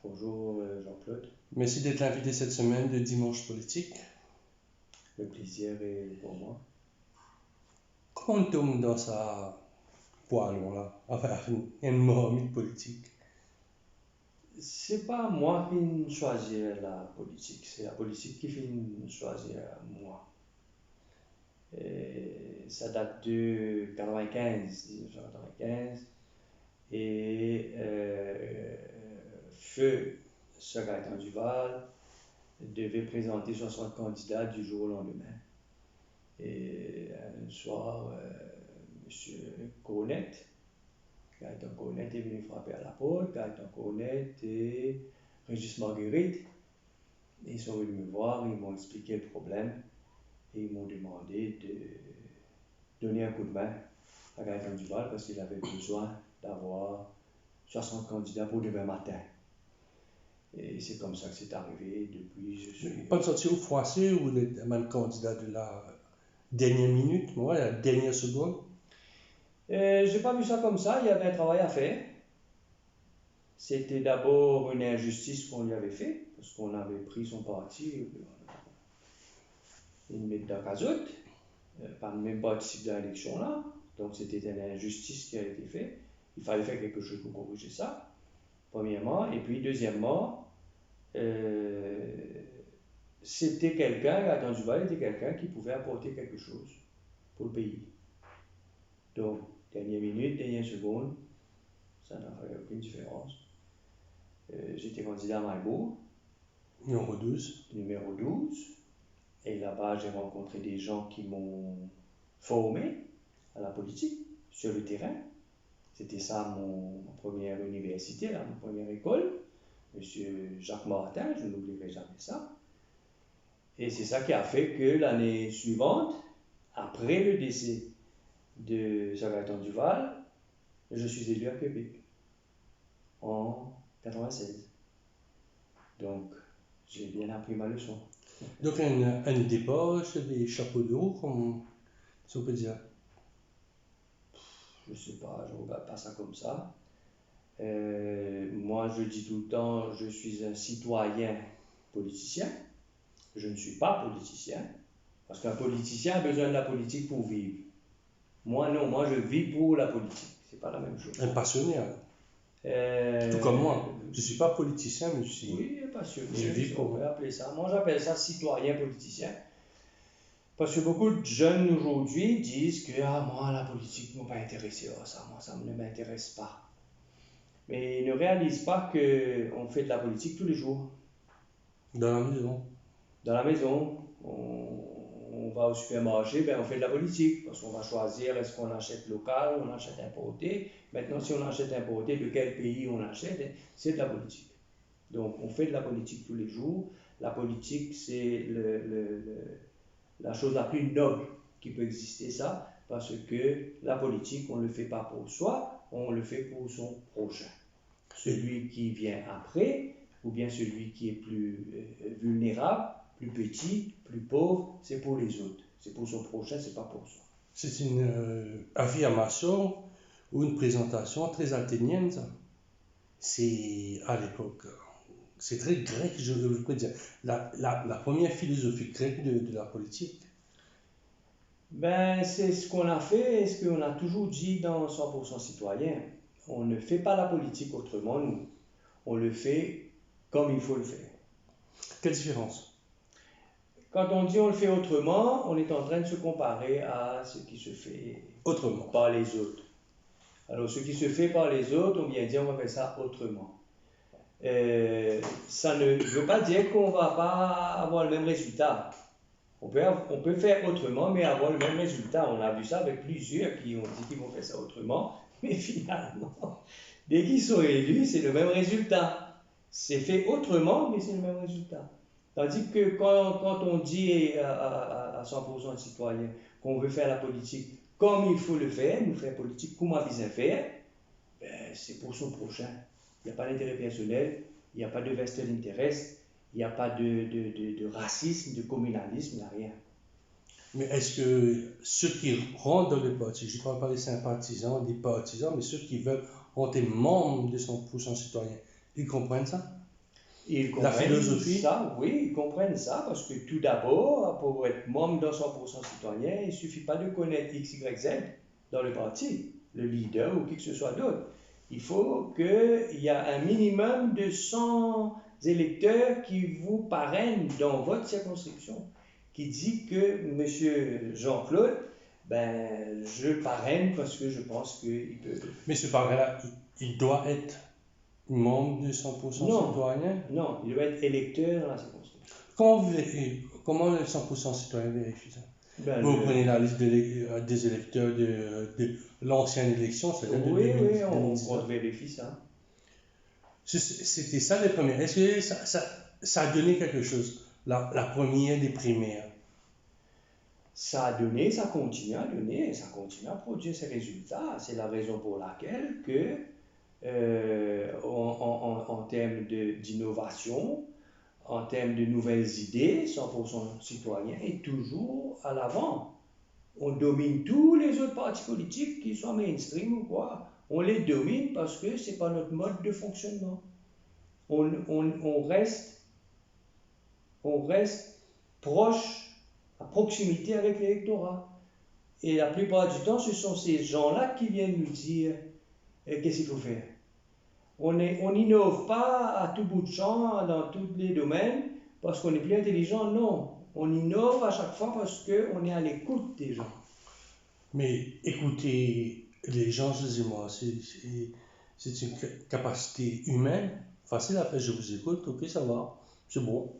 Bonjour Jean-Claude, Merci d'être invité cette semaine de Dimanche Politique. le plaisir est pour moi. Comment on tombe dans sa poêle là, enfin, une marmite politique? C'est pas moi qui choisis la politique, c'est la politique qui fait choisir moi. Et ça date de 95, 1995, et Feu Sir Gaëtan Duval devait présenter 60 candidats du jour au lendemain. Et un soir, Monsieur Cornette, Gaëtan Cornette est venu frapper à la porte. Gaëtan Cornette et Régis Marguerite, ils sont venus me voir, ils m'ont expliqué le problème et ils m'ont demandé de donner un coup de main à Gaëtan Duval parce qu'il avait besoin d'avoir 60 candidats pour demain matin. Et c'est comme ça que c'est arrivé. Depuis, je suis. Pas de sortir au froissé ou le candidat de la dernière minute, moi, la dernière seconde? J'ai pas vu ça comme ça, il y avait un travail à faire. C'était d'abord une injustice qu'on lui avait fait, parce qu'on avait pris son parti, une mettre dans casotte, pas même participer à l'élection là. Donc c'était une injustice qui a été faite. Il fallait faire quelque chose pour corriger ça, premièrement. Et puis deuxièmement, c'était quelqu'un, Gaëtan Duval était quelqu'un qui pouvait apporter quelque chose pour le pays. Donc, dernière minute, dernière seconde, ça n'a fait aucune différence. J'étais candidat à Marbourg. Numéro 12. Numéro 12. Et là-bas, j'ai rencontré des gens qui m'ont formé à la politique, sur le terrain. C'était ça ma première université, ma première école. Monsieur Jacques Martin, je n'oublierai jamais ça. Et c'est ça qui a fait que l'année suivante, après le décès de Sir Gaëtan Duval, je suis élu à Québec en 96. Donc, j'ai bien appris ma leçon. Donc, un départ, c'est des chapeaux de roue, comme si on peut dire. Je ne sais pas, je ne regarde pas ça comme ça. Moi, je dis tout le temps, je suis un citoyen politicien. Je ne suis pas politicien, parce qu'un politicien a besoin de la politique pour vivre. Moi, non, moi, je vis pour la politique. C'est pas la même chose. Un passionné, alors. Tout comme moi. Je ne suis pas politicien, mais je suis. Oui, passionné. Je vis pour. On peut appeler ça. Moi, j'appelle ça citoyen politicien. Parce que beaucoup de jeunes aujourd'hui disent que moi, la politique ne m'a pas intéressé. Moi, ça ne m'intéresse pas. Mais ils ne réalisent pas qu'on fait de la politique tous les jours. Dans la maison. Dans la maison, on va au supermarché, on fait de la politique. Parce qu'on va choisir est-ce qu'on achète local, on achète importé. Maintenant, si on achète importé, de quel pays on achète, c'est de la politique. Donc, on fait de la politique tous les jours. La politique, c'est la chose la plus noble qui peut exister, ça, parce que la politique, on ne le fait pas pour soi, on le fait pour son prochain. Celui qui vient après, ou bien celui qui est plus vulnérable, plus petit, plus pauvre, c'est pour les autres. C'est pour son prochain, c'est pas pour soi. C'est une affirmation ou une présentation très athénienne, ça. C'est à l'époque. C'est très grec, je peux dire. La première philosophie grecque de la politique. C'est ce qu'on a fait et ce qu'on a toujours dit dans 100% citoyen. On ne fait pas la politique autrement, nous. On le fait comme il faut le faire. Quelle différence? Quand on dit on le fait autrement, on est en train de se comparer à ce qui se fait autrement par les autres. Alors, ce qui se fait par les autres, on vient dire on va faire ça autrement. Ça ne veut pas dire qu'on ne va pas avoir le même résultat. On peut faire autrement, mais avoir le même résultat. On a vu ça avec plusieurs qui ont dit qu'ils vont faire ça autrement, mais finalement, dès qu'ils sont élus, c'est le même résultat. C'est fait autrement, mais c'est le même résultat. Tandis que quand on dit à 100% de citoyens qu'on veut faire la politique comme il faut le faire, nous faire politique comme on a besoin de faire, c'est pour son prochain. Il n'y a pas d'intérêt personnel, il n'y a pas de vested interest, il n'y a pas de racisme, de communalisme, il n'y a rien. Mais est-ce que ceux qui rentrent dans le parti, je ne parle pas des sympathisants, des partisans, mais ceux qui veulent rentrer membres de 100% citoyens, ils comprennent ça? Ils la comprennent philosophie. ça, oui, ils comprennent ça parce que tout d'abord, pour être membre d'un 100% citoyen, il ne suffit pas de connaître X, Y, Z dans le parti, le leader ou qui que ce soit d'autre. Il faut qu'il y ait un minimum de 100 électeurs qui vous parrainent dans votre circonscription, qui dit que M. Jean-Claude, ben, je le parraine parce que je pense qu'il peut. Mais ce parrain-là, il doit être membre du 100% Non, citoyen. non, il doit être électeur dans la circonscription. Comment le 100% citoyen vérifie ça? Ben, Vous prenez la liste des électeurs de l'ancienne élection, c'est-à-dire de oui, oui, on 2019. vérifie ça. C'était ça les premières. Est-ce que ça a donné quelque chose, la première des primaires? Ça a donné, ça continue à donner, ça continue à produire ses résultats. C'est la raison pour laquelle que, en termes d'innovation, en termes de nouvelles idées, 100% citoyen est toujours à l'avant. On domine tous les autres partis politiques, qu'ils soient mainstream ou quoi. On les domine parce que ce n'est pas notre mode de fonctionnement. On reste proche, à proximité avec l'électorat. Et la plupart du temps, ce sont ces gens-là qui viennent nous dire qu'est-ce qu'il faut faire. On n'innove pas à tout bout de champ, dans tous les domaines, parce qu'on est plus intelligent, non. On innove à chaque fois parce qu'on est à l'écoute des gens. Mais écouter les gens, excusez-moi, c'est une capacité humaine, facile à faire. Je vous écoute, ok, ça va, c'est bon.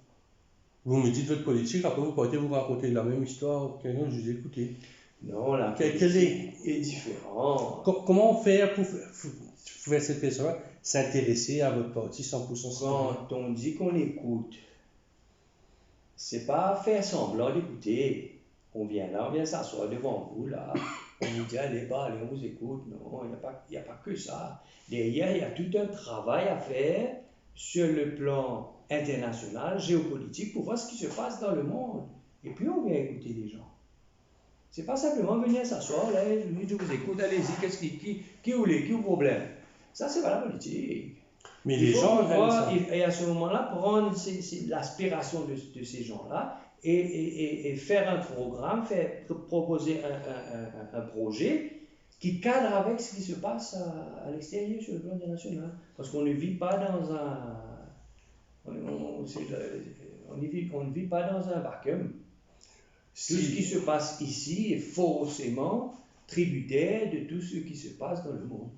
Vous me dites votre politique, après vous partez vous raconter la même histoire, quelqu'un, je vous ai écouté. Non, la politique est différente. Comment faire pour faire cette personne s'intéresser à votre parti 100% citoyen? Quand on dit qu'on écoute, c'est pas faire semblant d'écouter. On vient là, on vient s'asseoir devant vous, là. On vous dit, allez, allez, on vous écoute. Non, il n'y a pas que ça. Derrière, il y a tout un travail à faire sur le plan international, géopolitique, pour voir ce qui se passe dans le monde. Et puis, on vient écouter les gens. C'est pas simplement venir s'asseoir, là, je vous écoute, allez-y, qu'est-ce qui vous le problème? Ça, c'est pas la politique. Mais les gens pouvoir, et à ce moment-là, prendre l'aspiration de ces gens-là et faire un programme, proposer un projet qui cadre avec ce qui se passe à l'extérieur sur le plan international. Parce qu'on ne vit pas dans un... On ne vit pas dans un vacuum. Tout ce qui se passe ici est forcément tributaire de tout ce qui se passe dans le monde.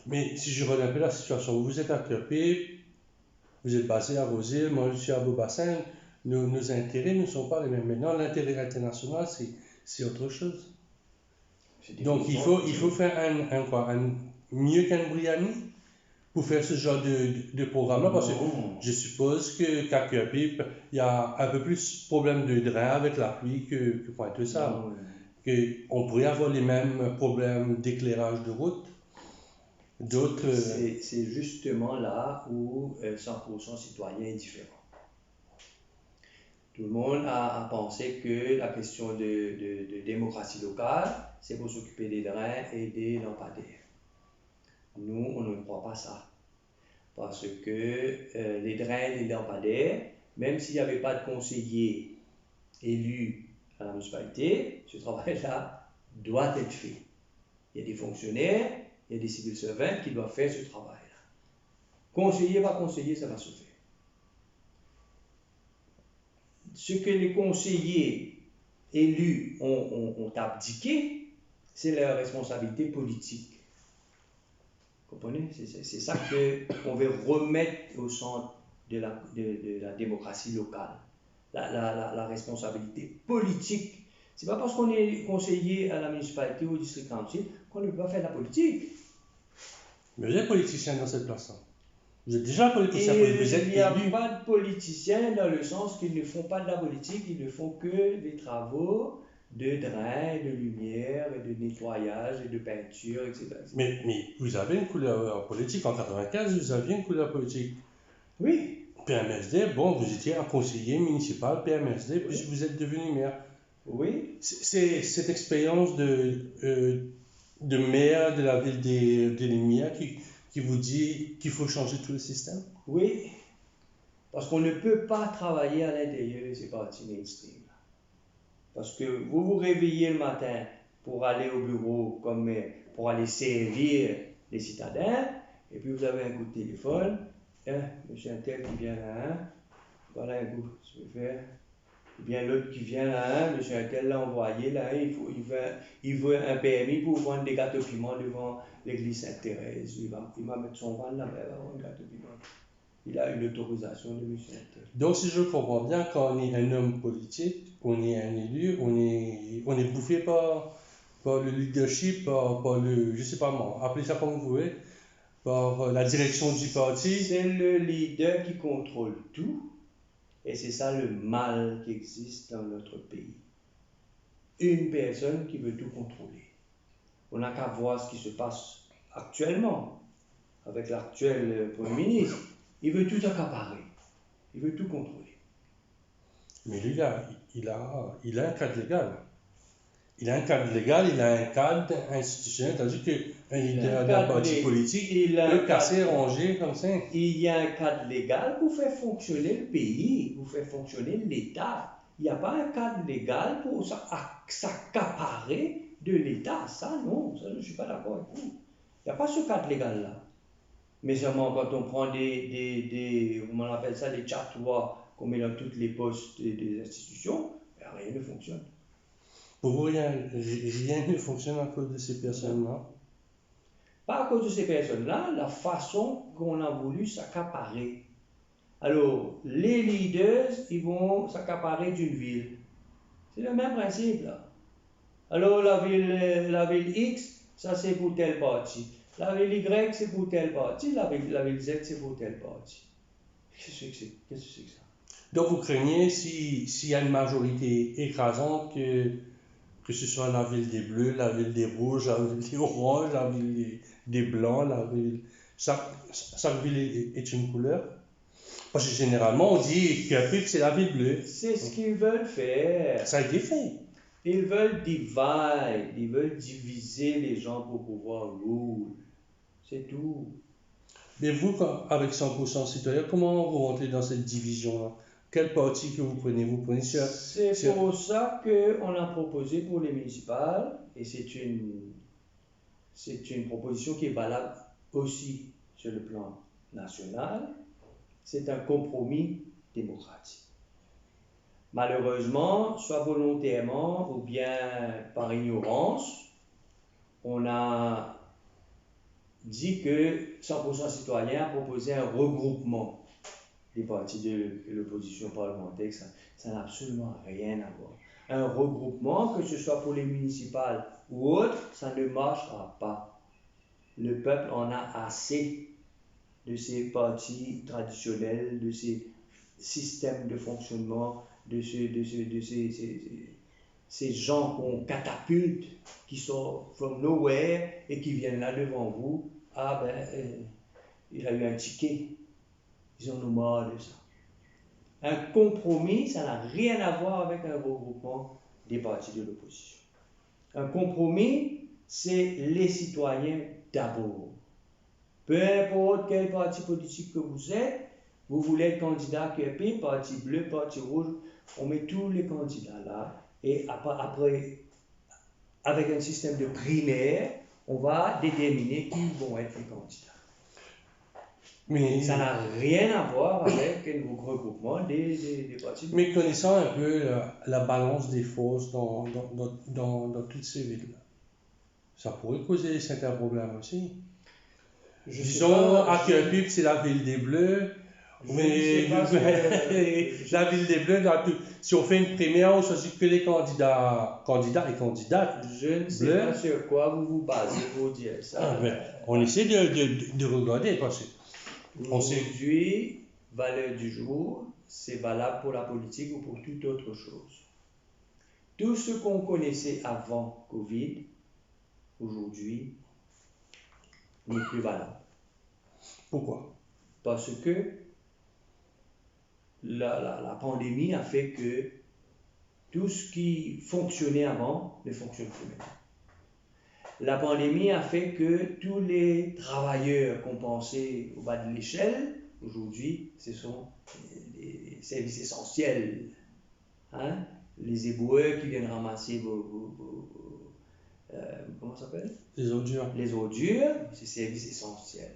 Mais si je regarde un peu la situation, vous êtes à Crépé, vous êtes basé à Rosé, moi je suis à Beaubassin, nos intérêts ne sont pas les mêmes. Maintenant, l'intérêt international, c'est autre chose. Donc il faut faire un mieux qu'un Briani pour faire ce genre de programme-là, parce que je suppose qu'à Crépé, il y a un peu plus de problèmes de drain avec la pluie que Pointe-aux-Sables. On pourrait avoir les mêmes problèmes d'éclairage de route. C'est justement là où 100% citoyen est différent. Tout le monde a pensé que la question de démocratie locale, c'est pour s'occuper des drains et des lampadaires. Nous, on ne croit pas ça. Parce que les drains et les lampadaires, même s'il n'y avait pas de conseiller élu à la municipalité, ce travail-là doit être fait. Il y a des fonctionnaires, il y a des civil servants qui doivent faire ce travail-là. Conseiller, pas conseiller, ça va se faire. Ce que les conseillers élus ont abdiqué, c'est leur responsabilité politique. Vous comprenez? C'est ça qu'on veut remettre au centre de la démocratie locale. La responsabilité politique. Ce n'est pas parce qu'on est conseiller à la municipalité ou au district council qu'on ne peut pas faire de la politique. Mais vous êtes politicien dans cette place-là. Vous êtes déjà politicien. Il n'y a pas de politiciens dans le sens qu'ils ne font pas de la politique, ils ne font que des travaux de drain, de lumière, et de nettoyage, et de peinture, etc. Mais vous avez une couleur politique. En 1995, vous aviez une couleur politique. Oui. PMSD, bon, vous étiez un conseiller municipal PMSD, puis vous êtes devenu maire. Oui. C'est cette expérience de maire de la ville des Lumières qui vous dit qu'il faut changer tout le système? Oui, Parce qu'on ne peut pas travailler à l'intérieur de ces partis mainstream. Parce que vous vous réveillez le matin pour aller au bureau, comme pour aller servir les citadins, et puis vous avez un coup de téléphone, hein, monsieur un tel qui vient là, hein, voilà un coup, je vais faire. Et bien l'autre qui vient là, hein, monsieur un tel l'a envoyé là, il veut un permis pour vendre des gâteaux piments devant l'église Sainte-Thérèse. Il va mettre son van là-bas, il va vendre des gâteaux piments. Il a une autorisation de monsieur un tel. Donc, si je comprends bien, quand on est un homme politique, on est un élu, on est bouffé par le leadership, par le, je sais pas moi, appelez ça comme vous voulez, par la direction du parti. C'est le leader qui contrôle tout, et c'est ça le mal qui existe dans notre pays. Une personne qui veut tout contrôler. On n'a qu'à voir ce qui se passe actuellement avec l'actuel Premier ministre. Il veut tout accaparer, il veut tout contrôler. Mais lui, il a un cadre légal. Il a un cadre légal, il a un cadre institutionnel, tandis qu'un leader d'un parti politique peut casser, ranger comme ça. Il y a un cadre légal pour faire fonctionner le pays, pour faire fonctionner l'État. Il n'y a pas un cadre légal pour s'accaparer de l'État. Ça, non, ça, je ne suis pas d'accord avec vous. Il n'y a pas ce cadre légal-là. Mais seulement quand on prend comment on appelle ça, des chatouas qu'on met dans toutes les postes des institutions, rien ne fonctionne. Pour vous, rien ne fonctionne à cause de ces personnes-là? Pas à cause de ces personnes-là, la façon qu'on a voulu s'accaparer. Alors, les leaders, ils vont s'accaparer d'une ville. C'est le même principe, là. Alors, la ville X, ça c'est pour tel parti. La ville Y, c'est pour tel parti. La ville Z, c'est pour tel parti. Qu'est-ce que c'est que ça? Donc, vous craignez, s'il y a une majorité écrasante, que ce soit la ville des Bleus, la ville des Rouges, la ville des Oranges, la ville des Blancs, chaque ville est une couleur. Parce que généralement, on dit que c'est la ville bleue. C'est ce qu'ils veulent faire. Ça a été fait. Ils veulent ils veulent diviser les gens pour pouvoir rule. C'est tout. Mais vous, avec 100% citoyen, comment vous rentrez dans cette division-là? Quel parti que vous prenez? C'est pour ça qu'on a proposé pour les municipales, et c'est une proposition qui est valable aussi sur le plan national, c'est un compromis démocratique. Malheureusement, soit volontairement ou bien par ignorance, on a dit que 100% citoyen a proposé un regroupement des partis de l'opposition parlementaire. Ça n'a absolument rien à voir. Un regroupement, que ce soit pour les municipales ou autres, ça ne marchera pas. Le peuple en a assez de ces partis traditionnels, de ces systèmes de fonctionnement, de ces gens qu'on catapulte, qui sont from nowhere et qui viennent là devant vous. Ah ben, il a eu un ticket. Ils en ont marre de ça. Un compromis, ça n'a rien à voir avec un regroupement des partis de l'opposition. Un compromis, c'est les citoyens d'abord. Peu importe quel parti politique que vous êtes, vous voulez être candidat QP, parti bleu, parti rouge, on met tous les candidats là, et après, avec un système de primaire, on va déterminer qui vont être les candidats. Mais ça n'a rien à voir avec un regroupement des partis. Mais connaissant un peu la balance des forces dans toutes ces villes, ça pourrait causer certains problèmes aussi. Disons, à Kirkuk, c'est la ville des Bleus, mais la ville des Bleus, si on fait une primaire, on choisit que les candidats et candidates. Je ne sais pas sur quoi vous vous basez pour dire ça. On essaie de regarder parce que aujourd'hui, valeur du jour, c'est valable pour la politique ou pour toute autre chose. Tout ce qu'on connaissait avant Covid, aujourd'hui, n'est plus valable. Pourquoi? Parce que la pandémie a fait que tout ce qui fonctionnait avant ne fonctionne plus maintenant. La pandémie a fait que tous les travailleurs qu'on pensait au bas de l'échelle Aujourd'hui, ce sont les services essentiels. Hein? Les éboueurs qui viennent ramasser comment ça s'appelle? Les ordures. Les ordures, c'est services essentiels.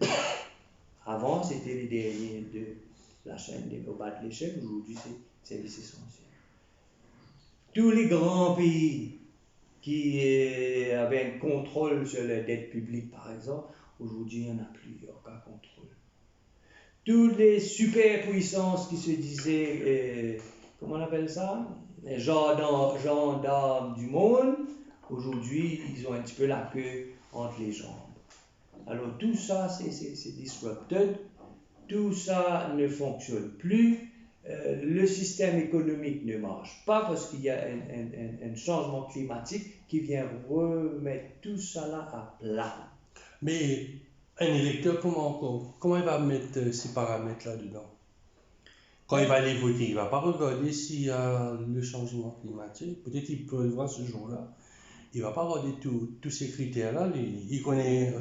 Avant, c'était les derniers de la chaîne des bas de l'échelle. Aujourd'hui, c'est services essentiels. Tous les grands pays qui avaient un contrôle sur la dette publique, par exemple, aujourd'hui, il n'y en a plus, il n'y a aucun contrôle. Toutes les superpuissances qui se disaient, comment on appelle ça, les gendarmes du monde, aujourd'hui, ils ont un petit peu la queue entre les jambes. Alors tout ça, c'est disrupted, tout ça ne fonctionne plus, le système économique ne marche pas parce qu'il y a un changement climatique qui vient remettre tout ça là à plat. Mais un électeur, comment il va mettre ces paramètres là-dedans? Quand il va aller voter, il ne va pas regarder s'il y a le changement climatique. Peut-être qu'il peut le voir ce jour-là. Il ne va pas regarder tous ces critères-là. Il connaît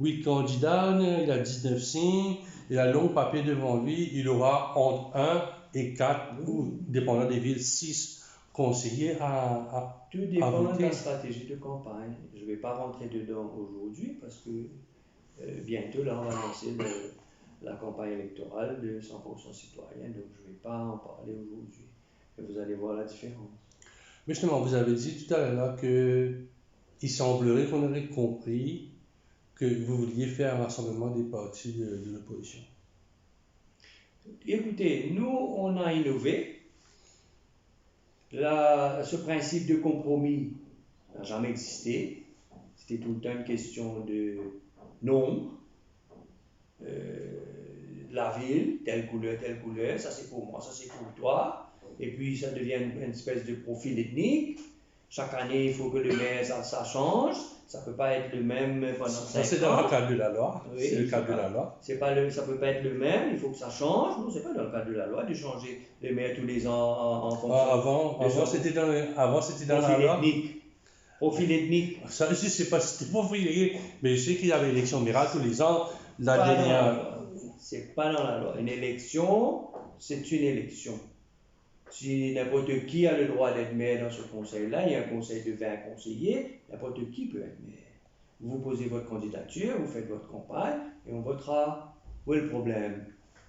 8 candidats, il a 19 signes, il a un long papier devant lui. Il aura entre 1 et 4, ou dépendant des villes, 6 conseillers à Tout dépend voter. de la stratégie de campagne. Je ne vais pas rentrer dedans aujourd'hui parce que bientôt, là, on va lancer la campagne électorale de 100% citoyen, donc je ne vais pas en parler aujourd'hui. Et vous allez voir la différence. Mais justement, vous avez dit tout à l'heure qu'il semblerait qu'on aurait compris que vous vouliez faire un rassemblement des partis de l'opposition. Écoutez, nous, on a innové. Ce principe de compromis n'a jamais existé. C'était tout le temps une question de nombre. La ville, telle couleur, ça c'est pour moi, ça c'est pour toi. Et puis ça devient une espèce de profil ethnique. Chaque année, il faut que le maire, ça change. Ça ne peut pas être le même pendant 5 ans. C'est dans le cadre de la loi. Oui, c'est le cadre de la loi. Ça ne peut pas être le même, il faut que ça change. Non, ce n'est pas dans le cadre de la loi de changer le maire tous les ans en fonction. Avant, c'était dans la loi. Profil ethnique. Ça, je ne sais pas si c'était profil, mais je sais qu'il y avait élection miracle tous les ans. La dernière. C'est pas dans la loi. Une élection, c'est une élection. Si n'importe qui a le droit d'être maire dans ce conseil-là, il y a un conseil de 20 conseillers, n'importe qui peut être maire. Vous posez votre candidature, vous faites votre campagne et on votera. Où est le problème?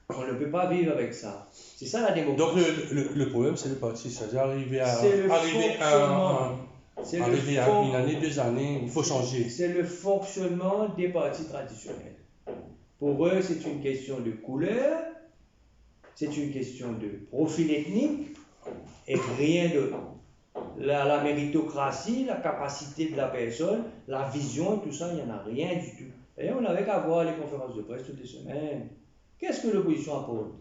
On ne peut pas vivre avec ça. C'est ça la démocratie. Donc le problème, c'est le parti. C'est-à-dire arriver à une année, 2 années, il faut changer. C'est le fonctionnement des partis traditionnels. Pour eux, c'est une question de couleur, c'est une question de profil ethnique et rien d'autre. La méritocratie, la capacité de la personne, la vision, tout ça, il n'y en a rien du tout. D'ailleurs, on n'avait qu'à voir les conférences de presse toutes les semaines. Qu'est-ce que l'opposition apporte?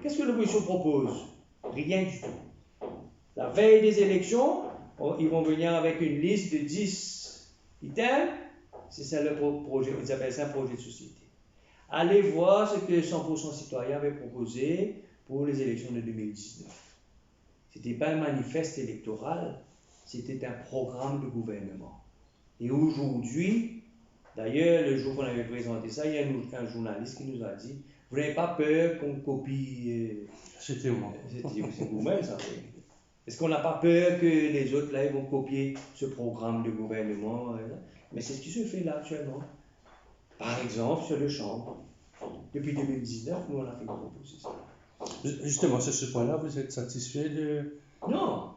Qu'est-ce que l'opposition propose? Rien du tout. La veille des élections, ils vont venir avec une liste de 10 items. C'est ça le projet, ils appellent ça un projet de société. Allez voir ce que 100% citoyen avait proposé pour les élections de 2019. Ce n'était pas un manifeste électoral, c'était un programme de gouvernement. Et aujourd'hui, d'ailleurs, le jour qu'on avait présenté ça, il y a un journaliste qui nous a dit, vous n'avez pas peur qu'on copie... C'était moi. C'est vous-même, ça. Est-ce qu'on n'a pas peur que les autres, là, ils vont copier ce programme de gouvernement? Mais c'est ce qui se fait là actuellement. Par exemple, sur le champ. Depuis 2019, nous, on a fait une proposition. Justement, sur ce point-là, vous êtes satisfait de... Non.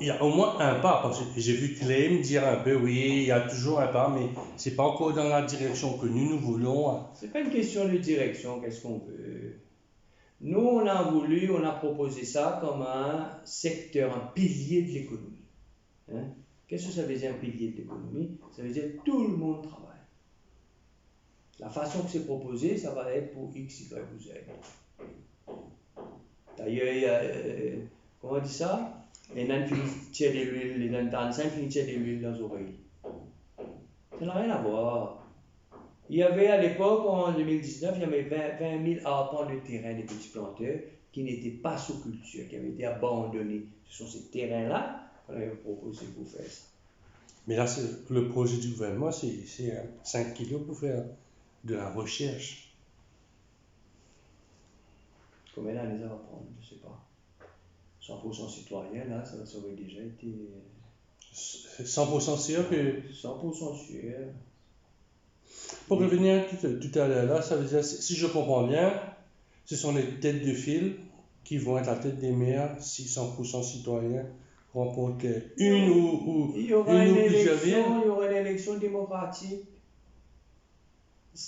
Il y a au moins un pas, parce que j'ai vu Clem dire un peu, oui, il y a toujours un pas, mais c'est pas encore dans la direction que nous voulons. C'est pas une question de direction, qu'est-ce qu'on veut. Nous, on a proposé ça comme un secteur, un pilier de l'économie. Hein? Qu'est-ce que ça veut dire un pilier de l'économie? Ça veut dire que tout le monde travaille. La façon que c'est proposé, ça va être pour X, Y ou Z. D'ailleurs, il y a, comment on dit ça? Les nains finissent de l'huile, les nains finissent de l'huile dans les oreilles. Ça n'a rien à voir. Il y avait à l'époque, en 2019, il y avait 20 000 arpents de terrain des petits planteurs qui n'étaient pas sous culture, qui avaient été abandonnés. Ce sont ces terrains-là qu'on avait proposé pour faire ça. Mais là, le projet du gouvernement, c'est 5 kilos pour faire de la recherche. Combien d'années ça va prendre? Je ne sais pas. 100% citoyen, là, ça aurait déjà été 100% sûr que, 100% sûr. pour revenir tout à l'heure là, ça veut dire, si je comprends bien, ce sont les têtes de file qui vont être à la tête des maires si 100% citoyens remportent une ou Il y aura une une ou plusieurs villes. élection, il y aura une élection démocratique.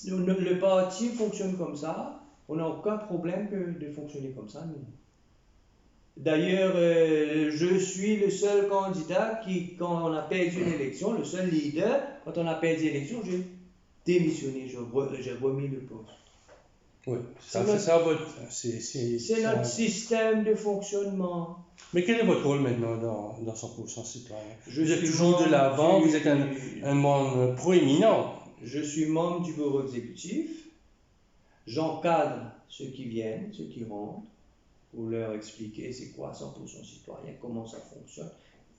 Le parti fonctionne comme ça. On n'a aucun problème de fonctionner comme ça, nous. D'ailleurs, je suis le seul candidat qui, quand on a perdu une élection, le seul leader, quand on a perdu l'élection, j'ai démissionné, j'ai remis le poste. Oui, C'est c'est notre système de fonctionnement. Mais quel est votre rôle maintenant dans 100% citoyen? Je Vous êtes suis toujours de membre l'avant, du- vous êtes un membre proéminent. Je suis membre du bureau exécutif. J'encadre ceux qui viennent, ceux qui rentrent, pour leur expliquer c'est quoi 100% citoyen, comment ça fonctionne,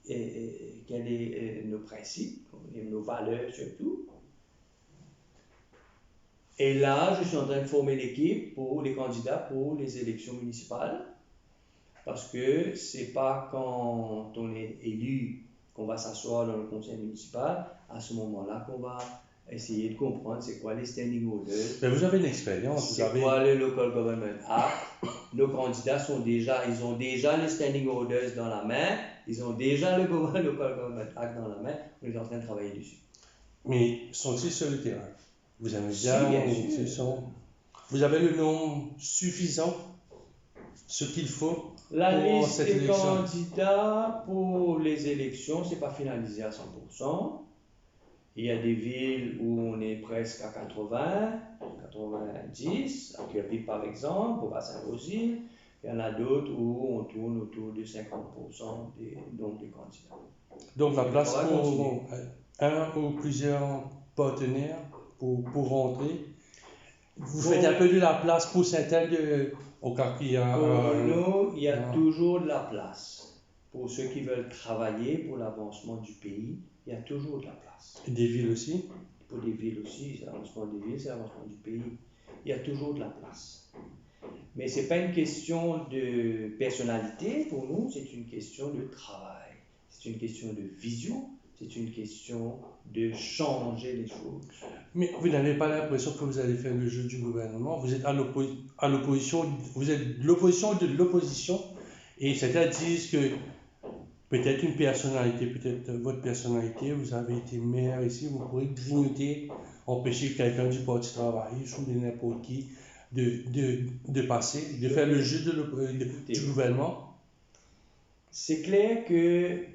et quels sont nos principes, et nos valeurs surtout. Et là, je suis en train de former l'équipe pour les candidats pour les élections municipales, parce que c'est pas quand on est élu qu'on va s'asseoir dans le conseil municipal, à ce moment-là qu'on va essayer de comprendre c'est quoi les standing orders, Mais vous avez une expérience, vous c'est avez... quoi le Local Government Act. Nos candidats ils ont déjà les standing orders dans la main, ils ont déjà le Local Government Act dans la main, on est en train de travailler dessus. Mais sont-ils sur le terrain? Vous avez Si, bien, bien sûr. vous avez le nombre suffisant, ce qu'il faut La pour liste cette des élection? candidats pour les élections, c'est pas finalisé à 100%. Il y a des villes où on est presque à 80, 90, à Kirby par exemple, au Bas-Saint-Rosy. Il y en a d'autres où on tourne autour de 50% des candidats. Donc la On place va pour continuer. un ou plusieurs partenaires pour rentrer. Vous Pour- faites un peu de la place pour certains au cas qu'il y a... Pour nous, il y a non. toujours de la place. Pour ceux qui veulent travailler pour l'avancement du pays, il y a toujours de la place. Des villes aussi. Pour des villes aussi, c'est l'avancement des villes, c'est l'avancement du pays. Il y a toujours de la place. Mais ce n'est pas une question de personnalité pour nous, c'est une question de travail. C'est une question de vision, c'est une question de changer les choses. Mais vous n'avez pas l'impression que vous allez faire le jeu du gouvernement. Vous êtes à l'opposition, vous êtes l'opposition de l'opposition. Et certains disent que peut-être une personnalité, peut-être votre personnalité, vous avez été maire ici, vous pourrez grignoter, empêcher quelqu'un du parti travailler, ou de n'importe qui, de passer, de faire le jeu du gouvernement. C'est clair que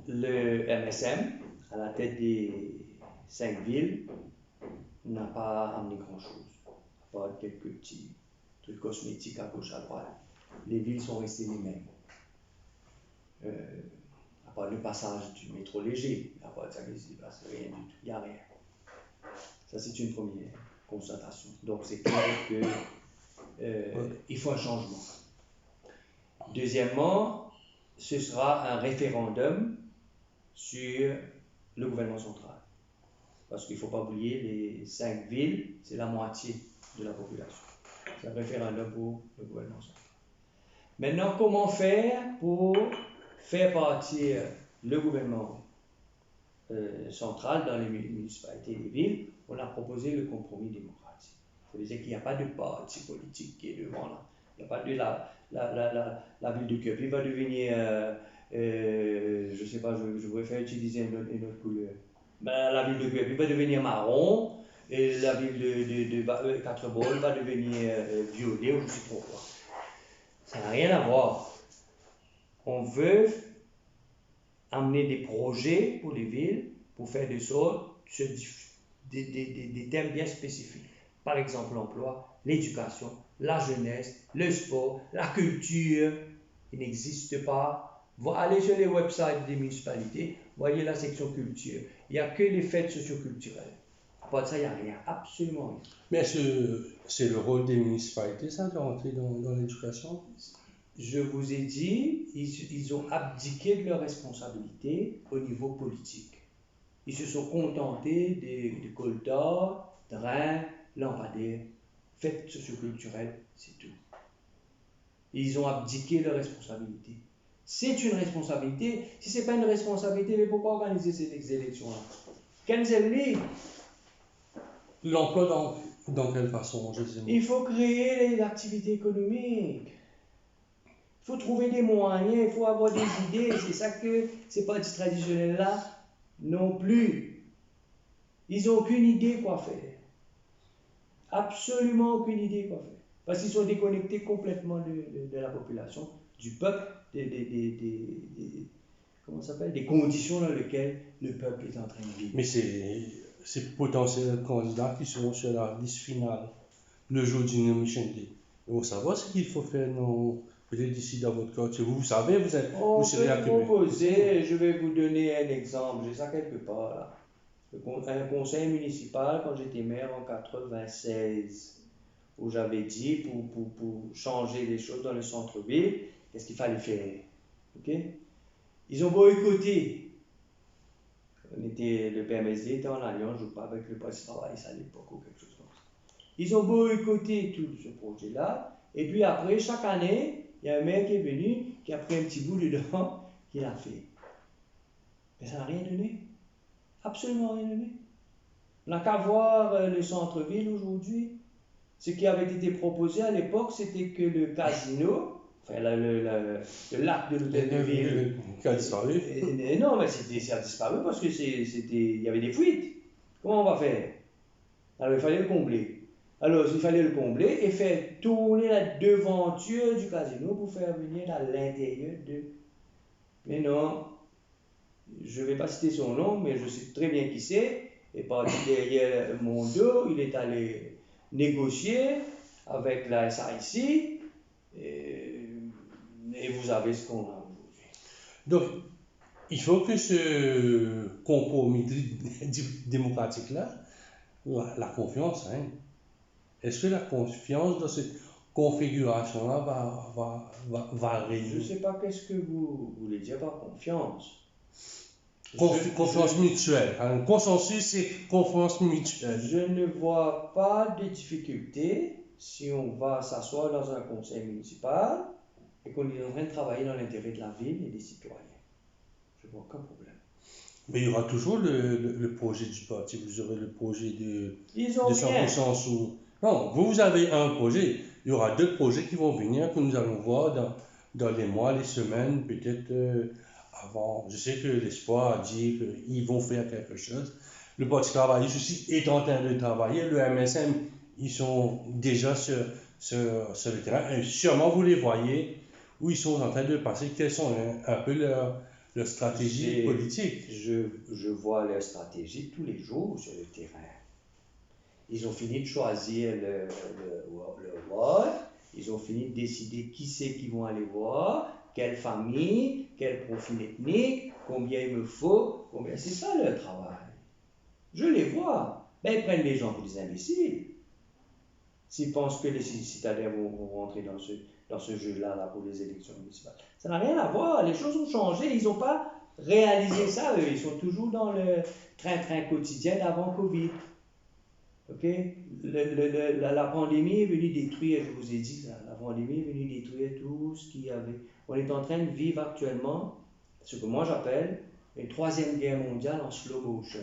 le MSM, à la tête des 5 villes, n'a pas amené grand-chose, à part quelques petits trucs cosmétiques à gauche à droite. Les villes sont restées les mêmes. À part le passage du métro léger, à part ça, il ne se passe rien du tout, il n'y a rien. Ça, c'est une première constatation. Donc, c'est clair qu'il faut un changement. Deuxièmement, ce sera un référendum sur le gouvernement central. Parce qu'il ne faut pas oublier, les 5 villes, c'est la moitié de la population. C'est un référendum pour le gouvernement central. Maintenant, comment faire pour faire partir le gouvernement central dans les municipalités et les villes? On a proposé le compromis démocratique. Ça veut dire qu'il n'y a pas de parti politique qui est devant là. Il n'y a pas de la ville de Kirby va devenir, je ne sais pas, je préfère utiliser une autre couleur. Ben, la ville de Kirby va devenir marron et la ville de Quatre-Bornes va devenir violet ou je ne sais trop quoi. Ça n'a rien à voir. On veut amener des projets pour les villes pour faire de sorte des thèmes bien spécifiques. Par exemple, l'emploi, l'éducation, la jeunesse, le sport, la culture. Il n'existe pas. Allez sur les websites des municipalités, voyez la section culture. Il n'y a que les fêtes socioculturelles. À part de ça, il n'y a rien, absolument rien. Mais est-ce que c'est le rôle des municipalités, ça, de rentrer dans l'éducation? Je vous ai dit, ils ont abdiqué de leurs responsabilités au niveau politique. Ils se sont contentés des quotas drain, lampadaire, fête socioculturelle, c'est tout. Ils ont abdiqué leur responsabilité. C'est une responsabilité. Si ce n'est pas une responsabilité, mais pourquoi organiser ces élections-là? Quelles aiment-les? L'emploi dans quelle façon, je sais pas. Il faut créer les activités économiques. Il faut trouver des moyens, il faut avoir des idées. C'est ça que ces partis traditionnels-là n'ont plus. Ils n'ont aucune idée quoi faire. Absolument aucune idée quoi faire. Parce qu'ils sont déconnectés complètement de la population, du peuple, comment ça s'appelle, des conditions dans lesquelles le peuple est en train de vivre. Mais c'est potentiels candidats qui seront sur la liste finale le jour du nomination day. Ils vont savoir ce qu'il faut faire, non, peut-être d'ici dans votre quartier. Vous savez, vous serez peut accumulé. proposer, je vais vous donner un exemple, j'ai ça quelque part là. Un conseil municipal quand j'étais maire en 96, où j'avais dit pour changer les choses dans le centre-ville, qu'est-ce qu'il fallait faire. Okay? Ils ont boycotté. Le PMSD était en alliance, je ne joue pas avec le Parti travailliste à l'époque ou quelque chose comme ça. Ils ont boycotté tout ce projet-là, et puis après, chaque année, il y a un maire qui est venu, qui a pris un petit bout dedans, qui l'a fait. Mais ça n'a rien donné. Absolument rien donné. On n'a qu'à voir le centre-ville aujourd'hui. Ce qui avait été proposé à l'époque, c'était que le casino, enfin le lac de l'hôtel de ville, qui a disparu. Non, mais ça a disparu parce que il y avait des fuites. Comment on va faire? Alors il fallait le combler. Alors il fallait le combler et faire tourner la devanture du casino pour faire venir à l'intérieur de. Mais non, je ne vais pas citer son nom, mais je sais très bien qui c'est. Et parti derrière mon dos, il est allé négocier avec la SAIC et vous avez ce qu'on a aujourd'hui. Donc, il faut que ce compromis démocratique-là, la confiance, hein, est-ce que la confiance dans cette configuration-là va régner? Je ne sais pas qu'est-ce que vous voulez dire par confiance. Confiance mutuelle. Un consensus, c'est confiance mutuelle. Je ne vois pas de difficulté si on va s'asseoir dans un conseil municipal et qu'on est en train de travailler dans l'intérêt de la ville et des citoyens. Je ne vois aucun problème. Mais il y aura toujours le projet du parti. Vous aurez le projet de 100% sous. Non, vous avez un projet. Il y aura deux projets qui vont venir que nous allons voir dans les mois, les semaines, peut-être avant. Je sais que l'espoir a dit qu'ils vont faire quelque chose. Le Parti travailliste aussi est en train de travailler. Le MSM, ils sont déjà sur le terrain. Et sûrement, vous les voyez où ils sont en train de passer. Quelles sont un peu leur stratégie politique? Je vois leur stratégie tous les jours sur le terrain. Ils ont fini de choisir le ward. Ils ont fini de décider qui c'est qu'ils vont aller voir, quelle famille, quel profil ethnique, combien il me faut, combien. C'est ça leur travail. Je les vois. Ben, ils prennent les gens pour des imbéciles. S'ils pensent que les citadins vont rentrer dans ce jeu-là là, pour les élections municipales. Ça n'a rien à voir. Les choses ont changé. Ils n'ont pas réalisé ça, eux. Ils sont toujours dans le train-train quotidien d'avant Covid. Okay? La pandémie est venue détruire, je vous ai dit ça, la pandémie est venue détruire tout ce qu'il y avait. On est en train de vivre actuellement ce que moi j'appelle une troisième guerre mondiale en slow motion.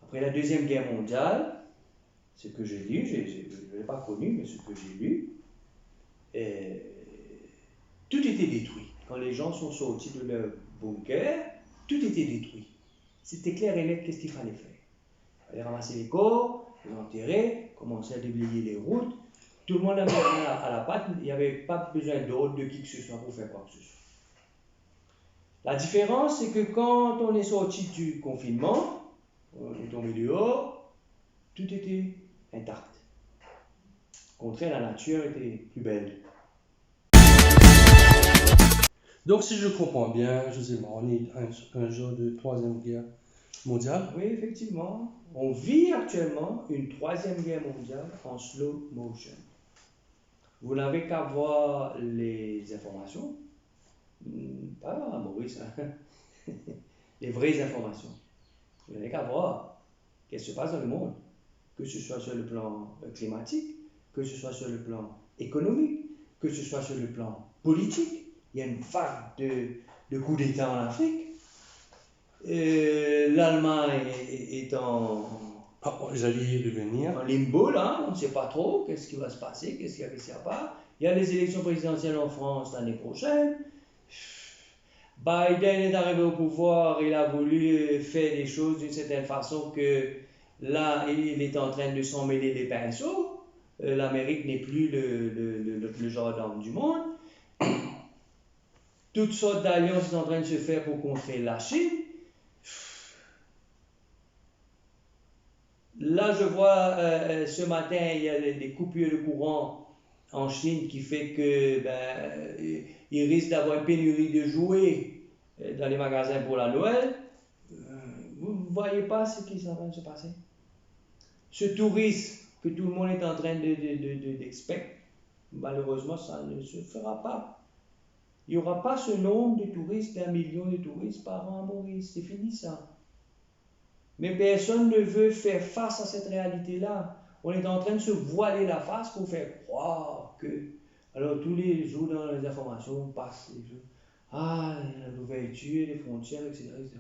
Après la deuxième guerre mondiale, ce que j'ai lu, je ne l'ai pas connu, mais ce que j'ai lu, tout était détruit. Quand les gens sont sortis de leur bunker, tout était détruit. C'était clair et net qu'est-ce qu'il fallait faire. Il fallait ramasser les corps, les enterrer, commencer à déblayer les routes. Tout le monde avait rien à la patte, il n'y avait pas besoin d'ordre de qui que ce soit pour faire quoi que ce soit. La différence, c'est que quand on est sorti du confinement, on est tombé dehors, tout était intact. Au contraire, la nature était plus belle. Donc, si je comprends bien, José, on est un genre de troisième guerre mondiale. Oui, effectivement. On vit actuellement une troisième guerre mondiale en slow motion. Vous n'avez qu'à voir les informations. Pas Maurice, hein? Les vraies informations. Vous n'avez qu'à voir. qu'est-ce qui se passe dans le monde, que ce soit sur le plan climatique, que ce soit sur le plan économique, que ce soit sur le plan politique. Il y a une vague de coups d'État en Afrique. L'Allemagne est J'allais y revenir. en limbo, là, on ne sait pas trop qu'est-ce qui va se passer, qu'est-ce qu'il y a, qu'est-ce qu'il n'y a pas. Il y a les élections présidentielles en France l'année prochaine. Biden est arrivé au pouvoir, il a voulu faire des choses d'une certaine façon que là, il est en train de s'en mêler les pinceaux. L'Amérique n'est plus le jardin du monde. Toutes sortes d'alliances sont en train de se faire pour contrer la Chine. Là, je vois ce matin, il y a des coupures de courant en Chine qui fait que il risque d'avoir une pénurie de jouets dans les magasins pour la Noël. Vous ne voyez pas ce qui est en train de se passer. Ce tourisme que tout le monde est en train d'expecter, malheureusement, ça ne se fera pas. Il n'y aura pas ce nombre de touristes, d'1 million de touristes par an à Maurice. C'est fini ça. Mais personne ne veut faire face à cette réalité-là. On est en train de se voiler la face pour faire croire que... Alors tous les jours dans les informations, on passe les jours. Ah, l'ouverture des frontières, etc., etc.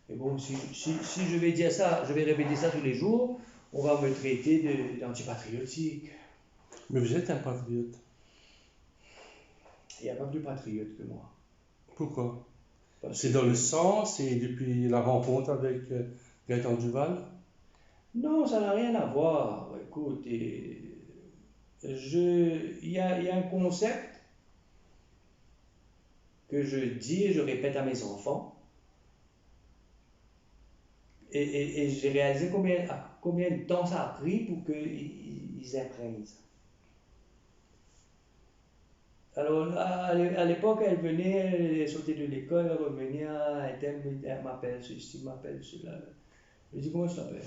Mais bon, si je vais dire ça, je vais répéter ça tous les jours, on va me traiter d'antipatriotique. Mais vous êtes un patriote. Il n'y a pas plus patriote que moi. Pourquoi? Parce C'est que- dans le sang, c'est depuis la rencontre avec Gaëtan Duval. Non, ça n'a rien à voir. Écoute, il y a un concept que je dis et je répète à mes enfants. Et j'ai réalisé combien de temps ça a pris pour qu'ils apprennent ça. Alors, à l'époque, elle venait, elle sortait de l'école, elle revenait, elle m'appelle ceci, m'appelle cela. Je dis, comment je t'appelle?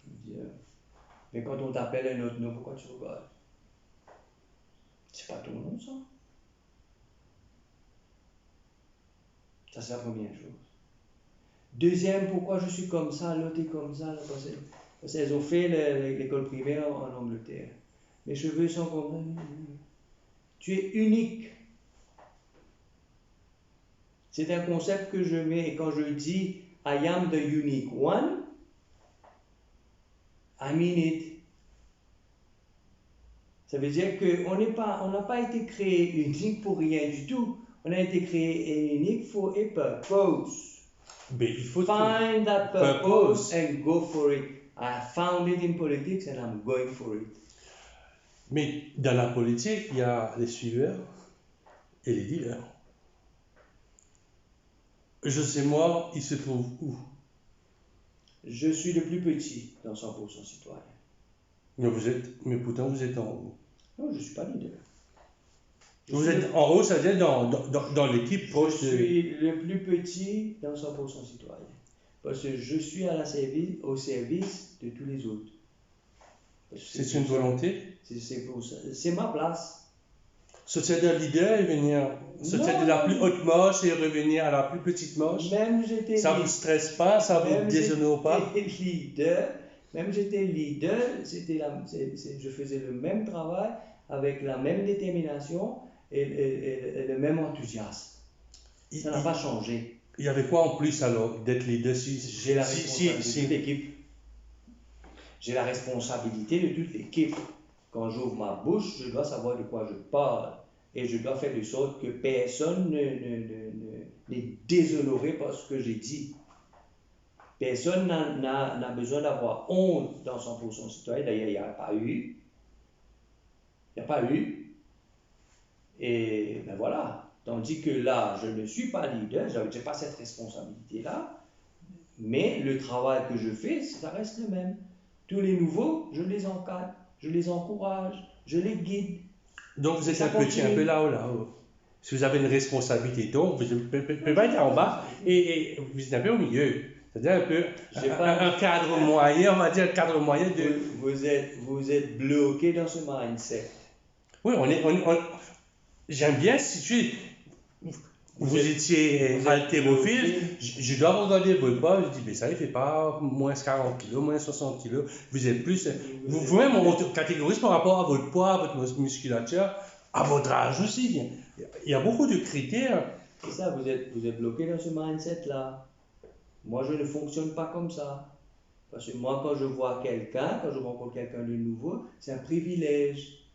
Je dis, mais quand on t'appelle un autre nom, pourquoi tu regardes? C'est pas ton nom, ça? Ça, c'est la première chose. Deuxième, pourquoi je suis comme ça, l'autre est comme ça? Parce qu'elles ont fait l'école primaire en Angleterre. Mes cheveux sont comme ça. Tu es unique. C'est un concept que je mets, et quand je dis I am the unique one, I mean it. Ça veut dire qu'on n'a pas été créé unique pour rien du tout. On a été créé unique for a purpose. Mais il faut Find that purpose and go for it. I found it in politics and I'm going for it. Mais dans la politique, il y a les suiveurs et les dealers. Je sais moi, il se trouve où? Je suis le plus petit dans 100% citoyen. Mais pourtant vous êtes en haut. Non, je ne suis pas leader. Vous êtes en haut, c'est-à-dire dans l'équipe proche Je suis le plus petit dans 100% citoyen. Parce que je suis au service de tous les autres. C'est une volonté? C'est ma place. C'est-à-dire leader et venir, c'est-à-dire de la plus haute moche et revenir à la plus petite moche. Même j'étais Ça vous stresse pas, ça vous déshonore pas? Même j'étais leader, je faisais le même travail avec la même détermination et le même enthousiasme. Ça n'a pas changé. Il y avait quoi en plus alors d'être leader? J'ai la responsabilité de l'équipe. J'ai la responsabilité de toute l'équipe. Quand j'ouvre ma bouche, je dois savoir de quoi je parle. Et je dois faire de sorte que personne n'est déshonoré par ce que j'ai dit. Personne n'a besoin d'avoir honte dans 100% citoyen. D'ailleurs, il n'y a pas eu. Il n'y a pas eu. Et ben voilà. Tandis que là, je ne suis pas leader, je n'ai pas cette responsabilité-là. Mais le travail que je fais, ça reste le même. Tous les nouveaux, je les encadre, je les encourage, je les guide. Donc vous êtes un peu là-haut. Si vous avez une responsabilité, donc vous ne pouvez pas être en bas et vous êtes un peu au milieu. C'est-à-dire un peu un cadre moyen, on va dire un cadre moyen de... Vous êtes bloqué dans ce mindset. Oui, j'aime bien situer... vous étiez haltérophile, je dois regarder votre poids, je dis, mais ça ne fait pas moins 40 kg, moins 60 kg, vous êtes plus. Vous-même, on catégorise par rapport à votre poids, à votre musculature, à votre âge aussi. Il y a beaucoup de critères. C'est ça, vous êtes bloqué dans ce mindset-là. Moi, je ne fonctionne pas comme ça. Parce que moi, quand je vois quelqu'un, quand je rencontre quelqu'un de nouveau, c'est un privilège.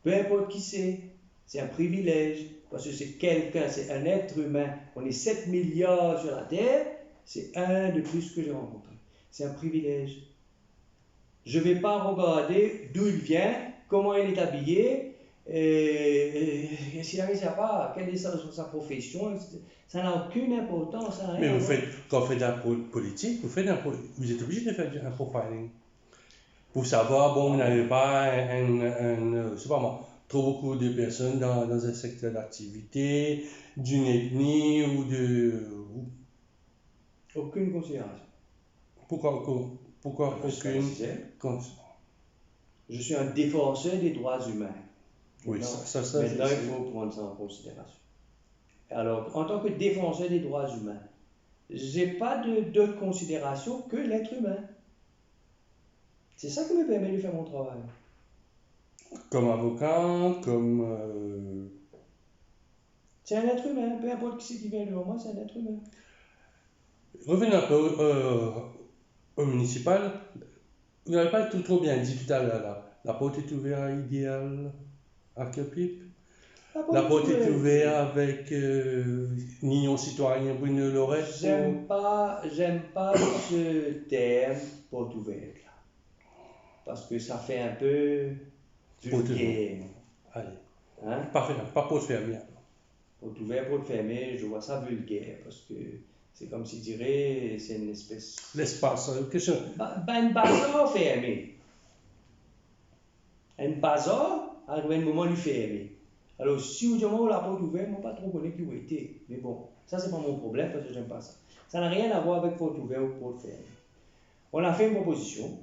Peu importe qui c'est un privilège. Parce que c'est quelqu'un, c'est un être humain. On est 7 milliards sur la Terre, c'est un de plus que j'ai rencontré. C'est un privilège. Je ne vais pas regarder d'où il vient, comment il est habillé, s'il n'arrive pas, quelle est sa profession, ça n'a aucune importance. Ça n'a rien Mais à voir. quand vous faites de la politique, vous êtes obligé de faire un profiling. Pour savoir, bon, vous n'avez pas je sais pas moi, trop beaucoup de personnes dans un secteur d'activité, d'une ethnie ou de. Aucune considération. Pourquoi Parce que aucune. je suis un défenseur des droits humains. Oui, ça maintenant il faut prendre ça en considération. Alors, en tant que défenseur des droits humains, je n'ai pas d'autre considération que l'être humain. C'est ça qui me permet de faire mon travail. Comme avocat, comme. C'est un être humain, peu importe qui vient devant moi, c'est un être humain. Revenons un peu au municipal. Vous n'avez pas trop bien dit tout à l'heure là. La porte est ouverte idéale à Kepipe. La porte est ouverte avec Nignon Citoyen Bruno Lorette. J'aime pas ce terme porte ouverte là. Parce que ça fait un peu vulgaire. Allez. Hein? Pas porte fermée. Porte ouverte, porte fermée, je vois ça vulgaire parce que c'est comme si dirait c'est une espèce. L'espace, question. Un bazar fermé. Un bazar, à un moment, lui fermé. Alors, si vous dites, la porte ouverte, moi, pas trop connais qui vous était. Mais bon, ça, c'est pas mon problème parce que j'aime pas ça. Ça n'a rien à voir avec porte ouverte ou porte fermée. On a fait une proposition.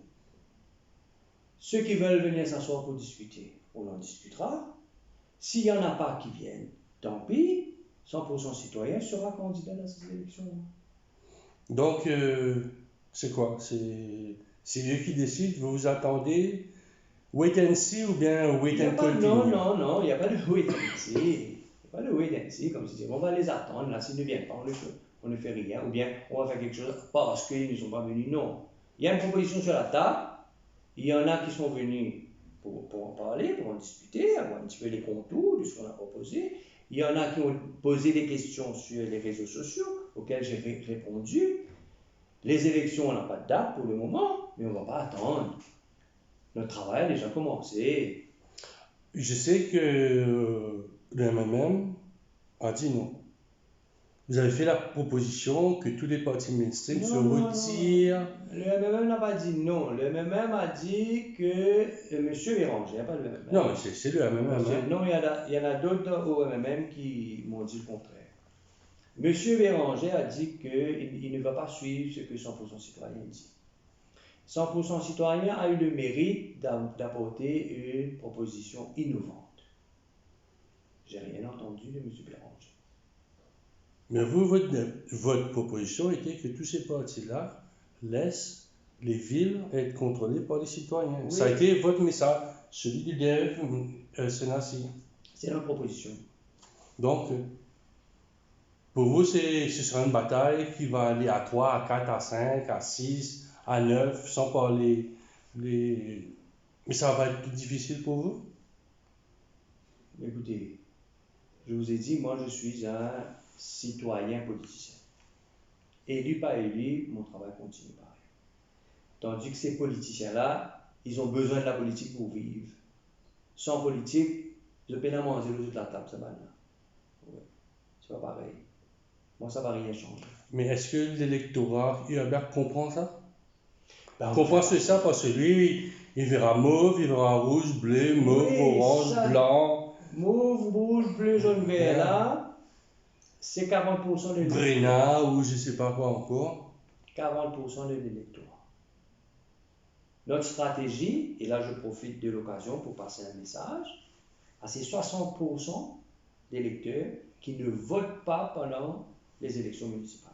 Ceux qui veulent venir s'asseoir pour discuter, on en discutera. S'il n'y en a pas qui viennent, tant pis. 100% citoyen sera candidat dans ces élections. Donc, c'est quoi? C'est eux qui décident, vous vous attendez? Wait and see ou bien wait and continue? Non, il n'y a pas de wait and see. Il n'y a pas de wait and see, comme si on va les attendre, là, s'ils ne viennent pas, on ne fait rien, ou bien on va faire quelque chose parce qu'ils ne sont pas venus. Non. Il y a une proposition sur la table, il y en a qui sont venus pour en parler, pour en discuter, avoir un petit peu les contours de ce qu'on a proposé. Il y en a qui ont posé des questions sur les réseaux sociaux auxquelles j'ai répondu. Les élections, on n'a pas de date pour le moment, mais on ne va pas attendre. Notre travail a déjà commencé. Je sais que le MMM a dit non. Vous avez fait la proposition que tous les partis mainstream se retirent. Le MMM n'a pas dit non. Le MMM a dit que M. Béranger, il n'y a pas le MMM. Non, mais c'est le MMM. Non, il y en a d'autres au MMM qui m'ont dit le contraire. M. Béranger a dit qu'il ne va pas suivre ce que 100% citoyen dit. 100% citoyen a eu le mérite d'apporter une proposition innovante. J'ai rien entendu de M. Béranger. Mais vous, votre proposition était que tous ces partis-là laissent les villes être contrôlées par les citoyens. Oui. Ça a été votre message, celui du DEF Sénat-ci. C'est notre proposition. Donc, pour vous, ce sera une bataille qui va aller à 3, à 4, à 5, à 6, à 9, sans parler Mais ça va être plus difficile pour vous? Écoutez, je vous ai dit, moi je suis un citoyen politicien. Élu par élu, mon travail continue pareil. Tandis que ces politiciens-là, ils ont besoin de la politique pour vivre. Sans politique, je peine à manger le de la table, ça va là. Ouais, c'est pas pareil. Moi, ça va rien changer. Mais est-ce que l'électorat urbain comprend ça? Comprend ça parce que lui, il verra mauve, il verra rouge, bleu, mauve, oui, orange, blanc. Mauve, rouge, bleu, jaune, vert, là, c'est 40% de l'électorat. Grénat ou je ne sais pas quoi encore. 40% de l'électorat. Notre stratégie, et là je profite de l'occasion pour passer un message, à ces 60% d'électeurs qui ne votent pas pendant les élections municipales.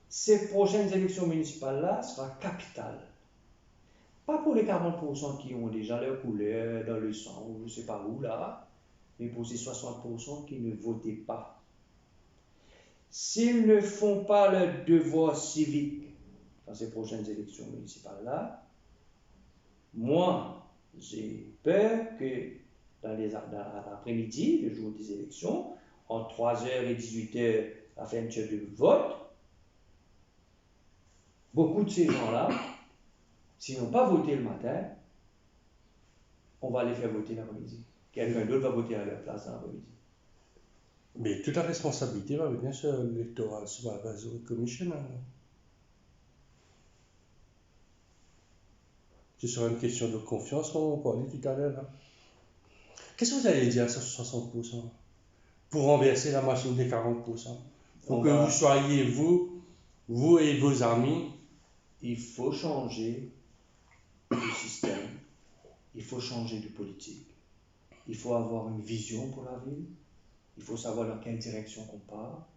Ces prochaines élections municipales-là sera capitale. Pas pour les 40% qui ont déjà leur couleur dans le sang ou je ne sais pas où là, mais pour ces 60% qui ne votaient pas. S'ils ne font pas leur devoir civique dans ces prochaines élections municipales-là, moi, j'ai peur que dans l'après-midi, le jour des élections, entre 3h et 18h, la fermeture du vote, beaucoup de ces gens-là, s'ils n'ont pas voté le matin, on va les faire voter l'après-midi. Quelqu'un d'autre va voter à leur place l'après-midi. Mais toute la responsabilité va venir sur l'Electoral Supervisory Commission. Ce sera une question de confiance, comme on parlait tout à l'heure. Qu'est-ce que vous allez dire sur 60% pour renverser la machine des 40%? Pour que vous soyez, vous et vos amis. Il faut changer de système, il faut changer de politique, il faut avoir une vision pour la ville, il faut savoir dans quelle direction on part.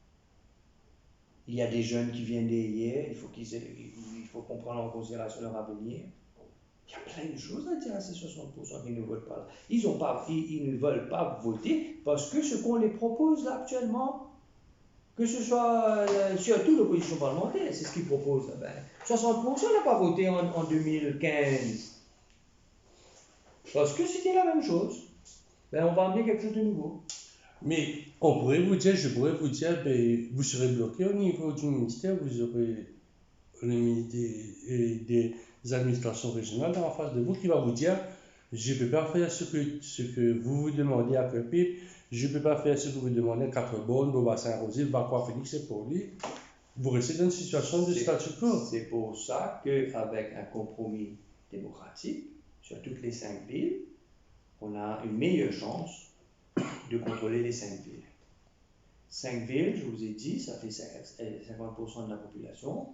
Il y a des jeunes qui viennent d'hier, il faut qu'on prenne en considération leur avenir. Il y a plein de choses à dire à ces 60% qui ne votent pas là. Ils ne veulent pas voter parce que ce qu'on les propose là actuellement, que ce soit surtout l'opposition parlementaire, c'est ce qu'ils proposent. 60% n'a pas voté en 2015 parce que c'était la même chose. On va amener quelque chose de nouveau. Mais on pourrait vous dire, je pourrais vous dire, vous serez bloqué au niveau du ministère, vous aurez le ministre des administrations régionales en face de vous qui va vous dire, je ne peux pas faire ce que vous vous demandez à Crépy, je ne peux pas faire ce que vous demandez à Quatre-Bornes, Boba Saint-Rosé, Bakwa Phoenix, c'est pour lui. Vous restez dans une situation de statu quo. C'est pour ça qu'avec un compromis démocratique sur toutes les 5 villes, on a une meilleure chance de contrôler les 5 villes. 5 villes, je vous ai dit, ça fait 50% de la population.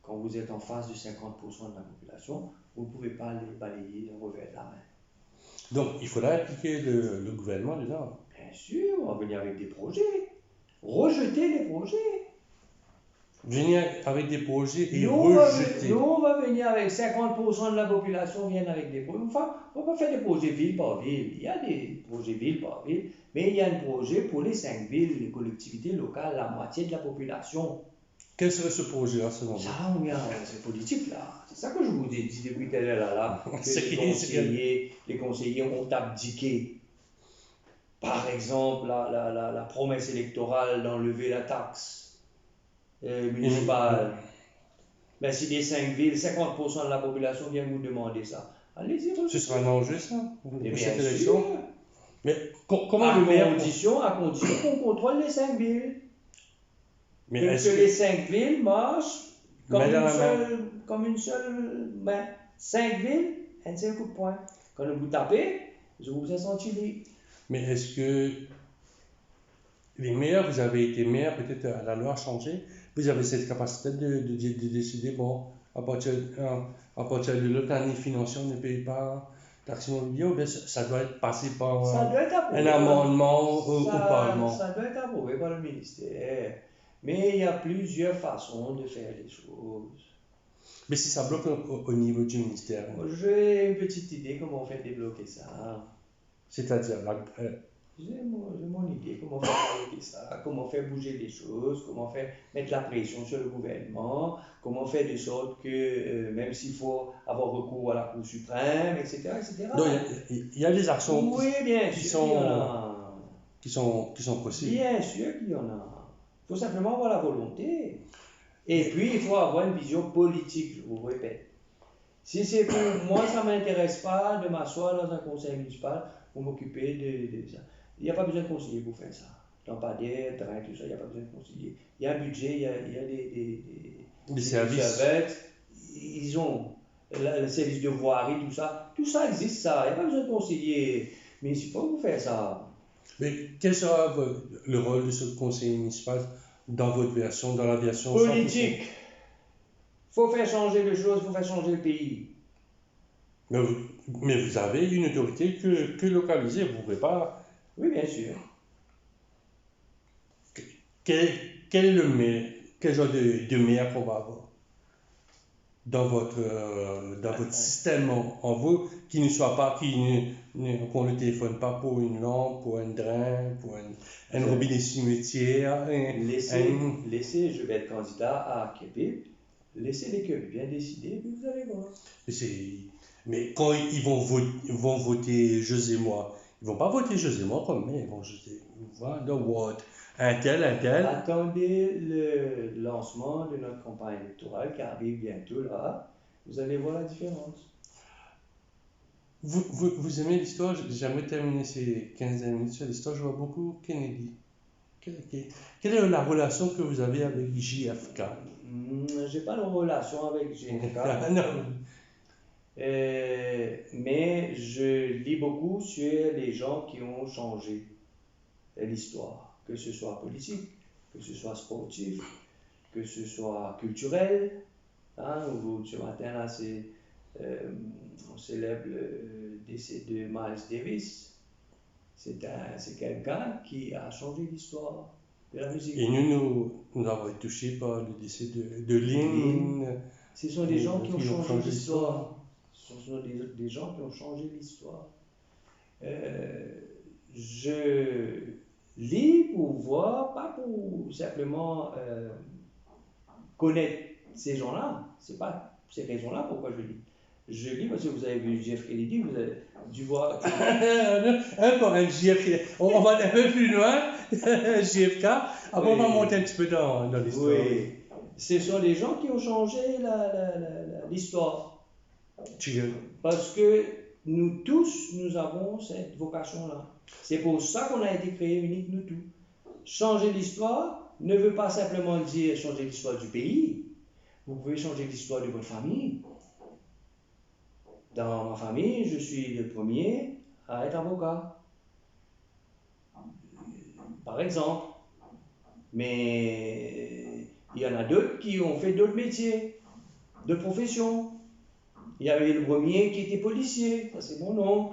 Quand vous êtes en face de 50% de la population, vous ne pouvez pas les balayer d'un revers de la main. Donc, il faudra impliquer le gouvernement dedans. Bien sûr, on va venir avec des projets. Rejeter les projets. Venir avec des projets et rejeter. Nous, on va venir avec 50% de la population viennent avec des projets. Enfin, on va pas faire des projets ville par ville. Il y a des projets ville par ville, mais il y a un projet pour les 5 villes, les collectivités locales, la moitié de la population. Quel serait ce projet à ce moment? Ça, c'est politique là. C'est ça que je vous ai dit depuis tout à l'heure là. Que les conseillers ont abdiqué. Par exemple, la promesse électorale d'enlever la taxe municipale. Mais si les 5 villes, 50% de la population vient vous demander ça, allez-y. Ce sera un enjeu ça pour cette élection. Mais comment à condition qu'on contrôle les 5 villes. Mais que les 5 villes marchent comme une seule main. 5 villes, un seul coup de poing. Quand vous tapez, je vous ai senti libre. Mais est-ce que les maires, vous avez été maire, peut-être la loi a changé, vous avez cette capacité de décider, bon, à partir de l'autre année financière, on ne paye pas taxe immobilière, ou bien ça doit être passé par un amendement au Parlement? Ça doit être approuvé par le ministère. Mais il y a plusieurs façons de faire les choses. Mais si ça bloque au niveau du ministère? J'ai une petite idée comment faire débloquer ça. C'est-à-dire j'ai mon idée comment faire débloquer ça, comment faire bouger les choses, comment faire mettre la pression sur le gouvernement, comment faire de sorte que même s'il faut avoir recours à la Cour suprême, etc. Donc il y a des actions qui sont possibles. Bien sûr qu'il y en a. Il faut simplement avoir la volonté. Et puis, il faut avoir une vision politique, je vous répète. Si c'est pour moi, ça ne m'intéresse pas de m'asseoir dans un conseil municipal pour m'occuper de ça. Il n'y a pas besoin de conseiller pour faire ça. Lampadaire, train, tout ça, il n'y a pas besoin de conseiller. Il y a un budget, il y a des services. Ils ont le service de voirie, tout ça. Tout ça existe, ça. Il n'y a pas besoin de conseiller municipal pour faire ça. Mais quel sera le rôle de ce conseiller municipal dans votre version, dans la version politique? Il faut faire changer les choses, il faut faire changer le pays. Mais vous avez une autorité que localisée, vous ne pouvez pas Oui, bien sûr. Quel, quel est le maire, quel genre de maire qu'on va avoir dans votre système en vous, qui ne soit pas, qu'on ne téléphone pas pour une lampe, pour un drain, pour un robinet cimetière, Laissez, je vais être candidat à Québec. Laissez les Québécois bien décider, puis vous allez voir. Mais quand vont voter José moi, ils vont pas voter José moi comme maire, ils vont voter the what, un tel. Attendez le lancement de notre campagne électorale qui arrive bientôt là. Vous allez voir la différence. Vous aimez l'histoire? J'aimerais terminer ces 15 minutes sur l'histoire. Je vois beaucoup Kennedy. Quelle est la relation que vous avez avec JFK? J'ai pas de relation avec JFK. Non. Mais je lis beaucoup sur les gens qui ont changé l'histoire, que ce soit politique, que ce soit sportif, que ce soit culturel. Hein, ce matin, là, on célèbre le décès de Miles Davis. C'est quelqu'un qui a changé l'histoire de la musique. Et nous avons été touchés par le décès de Lynn. Ce sont des gens qui ont changé l'histoire. Ce sont des gens qui ont changé l'histoire. Je lis pour voir, pas pour simplement connaître ces gens-là. C'est pas ces raisons-là pourquoi je lis. Je lis parce que vous avez vu Jeff Kennedy, vous avez dû voir. Encore un JFK. On va un peu plus loin, JFK. Après, on va monter un petit peu dans l'histoire. Oui. Ce sont des gens qui ont changé l'histoire. Parce que nous tous, nous avons cette vocation-là. C'est pour ça qu'on a été créés uniques, nous tous. Changer l'histoire ne veut pas simplement dire changer l'histoire du pays. Vous pouvez changer l'histoire de votre famille. Dans ma famille, je suis le premier à être avocat. Par exemple. Mais il y en a d'autres qui ont fait d'autres métiers, de profession. Il y avait le premier qui était policier, ça c'est mon nom.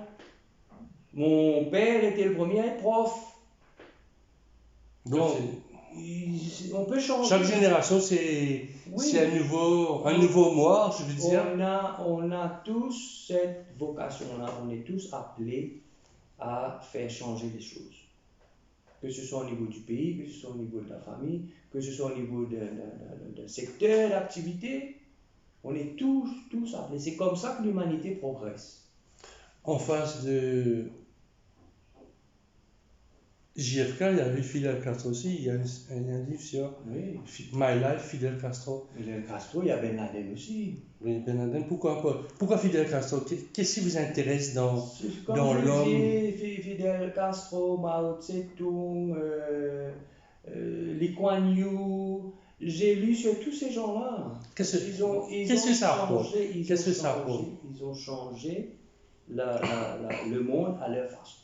Mon père était le premier à être prof. Donc, on peut changer. Chaque génération, c'est un nouveau moi, je veux dire. On a tous cette vocation-là, on est tous appelés à faire changer les choses. Que ce soit au niveau du pays, que ce soit au niveau de la famille, que ce soit au niveau d'un secteur d'activité, on est tous appelés. C'est comme ça que l'humanité progresse. En face de JFK, il y avait Fidel Castro aussi. Il y a un livre sur My Life, Fidel Castro. Fidel Castro, il y a Ben Laden aussi. Oui, Ben Laden. Pourquoi Fidel Castro? Qu'est-ce qui vous intéresse dans l'homme? Fidel Castro, Mao Tse-tung, Lee Kuan Yew. J'ai lu sur tous ces gens-là. Qu'est-ce que ça apporte? Ils ont changé le monde à leur façon.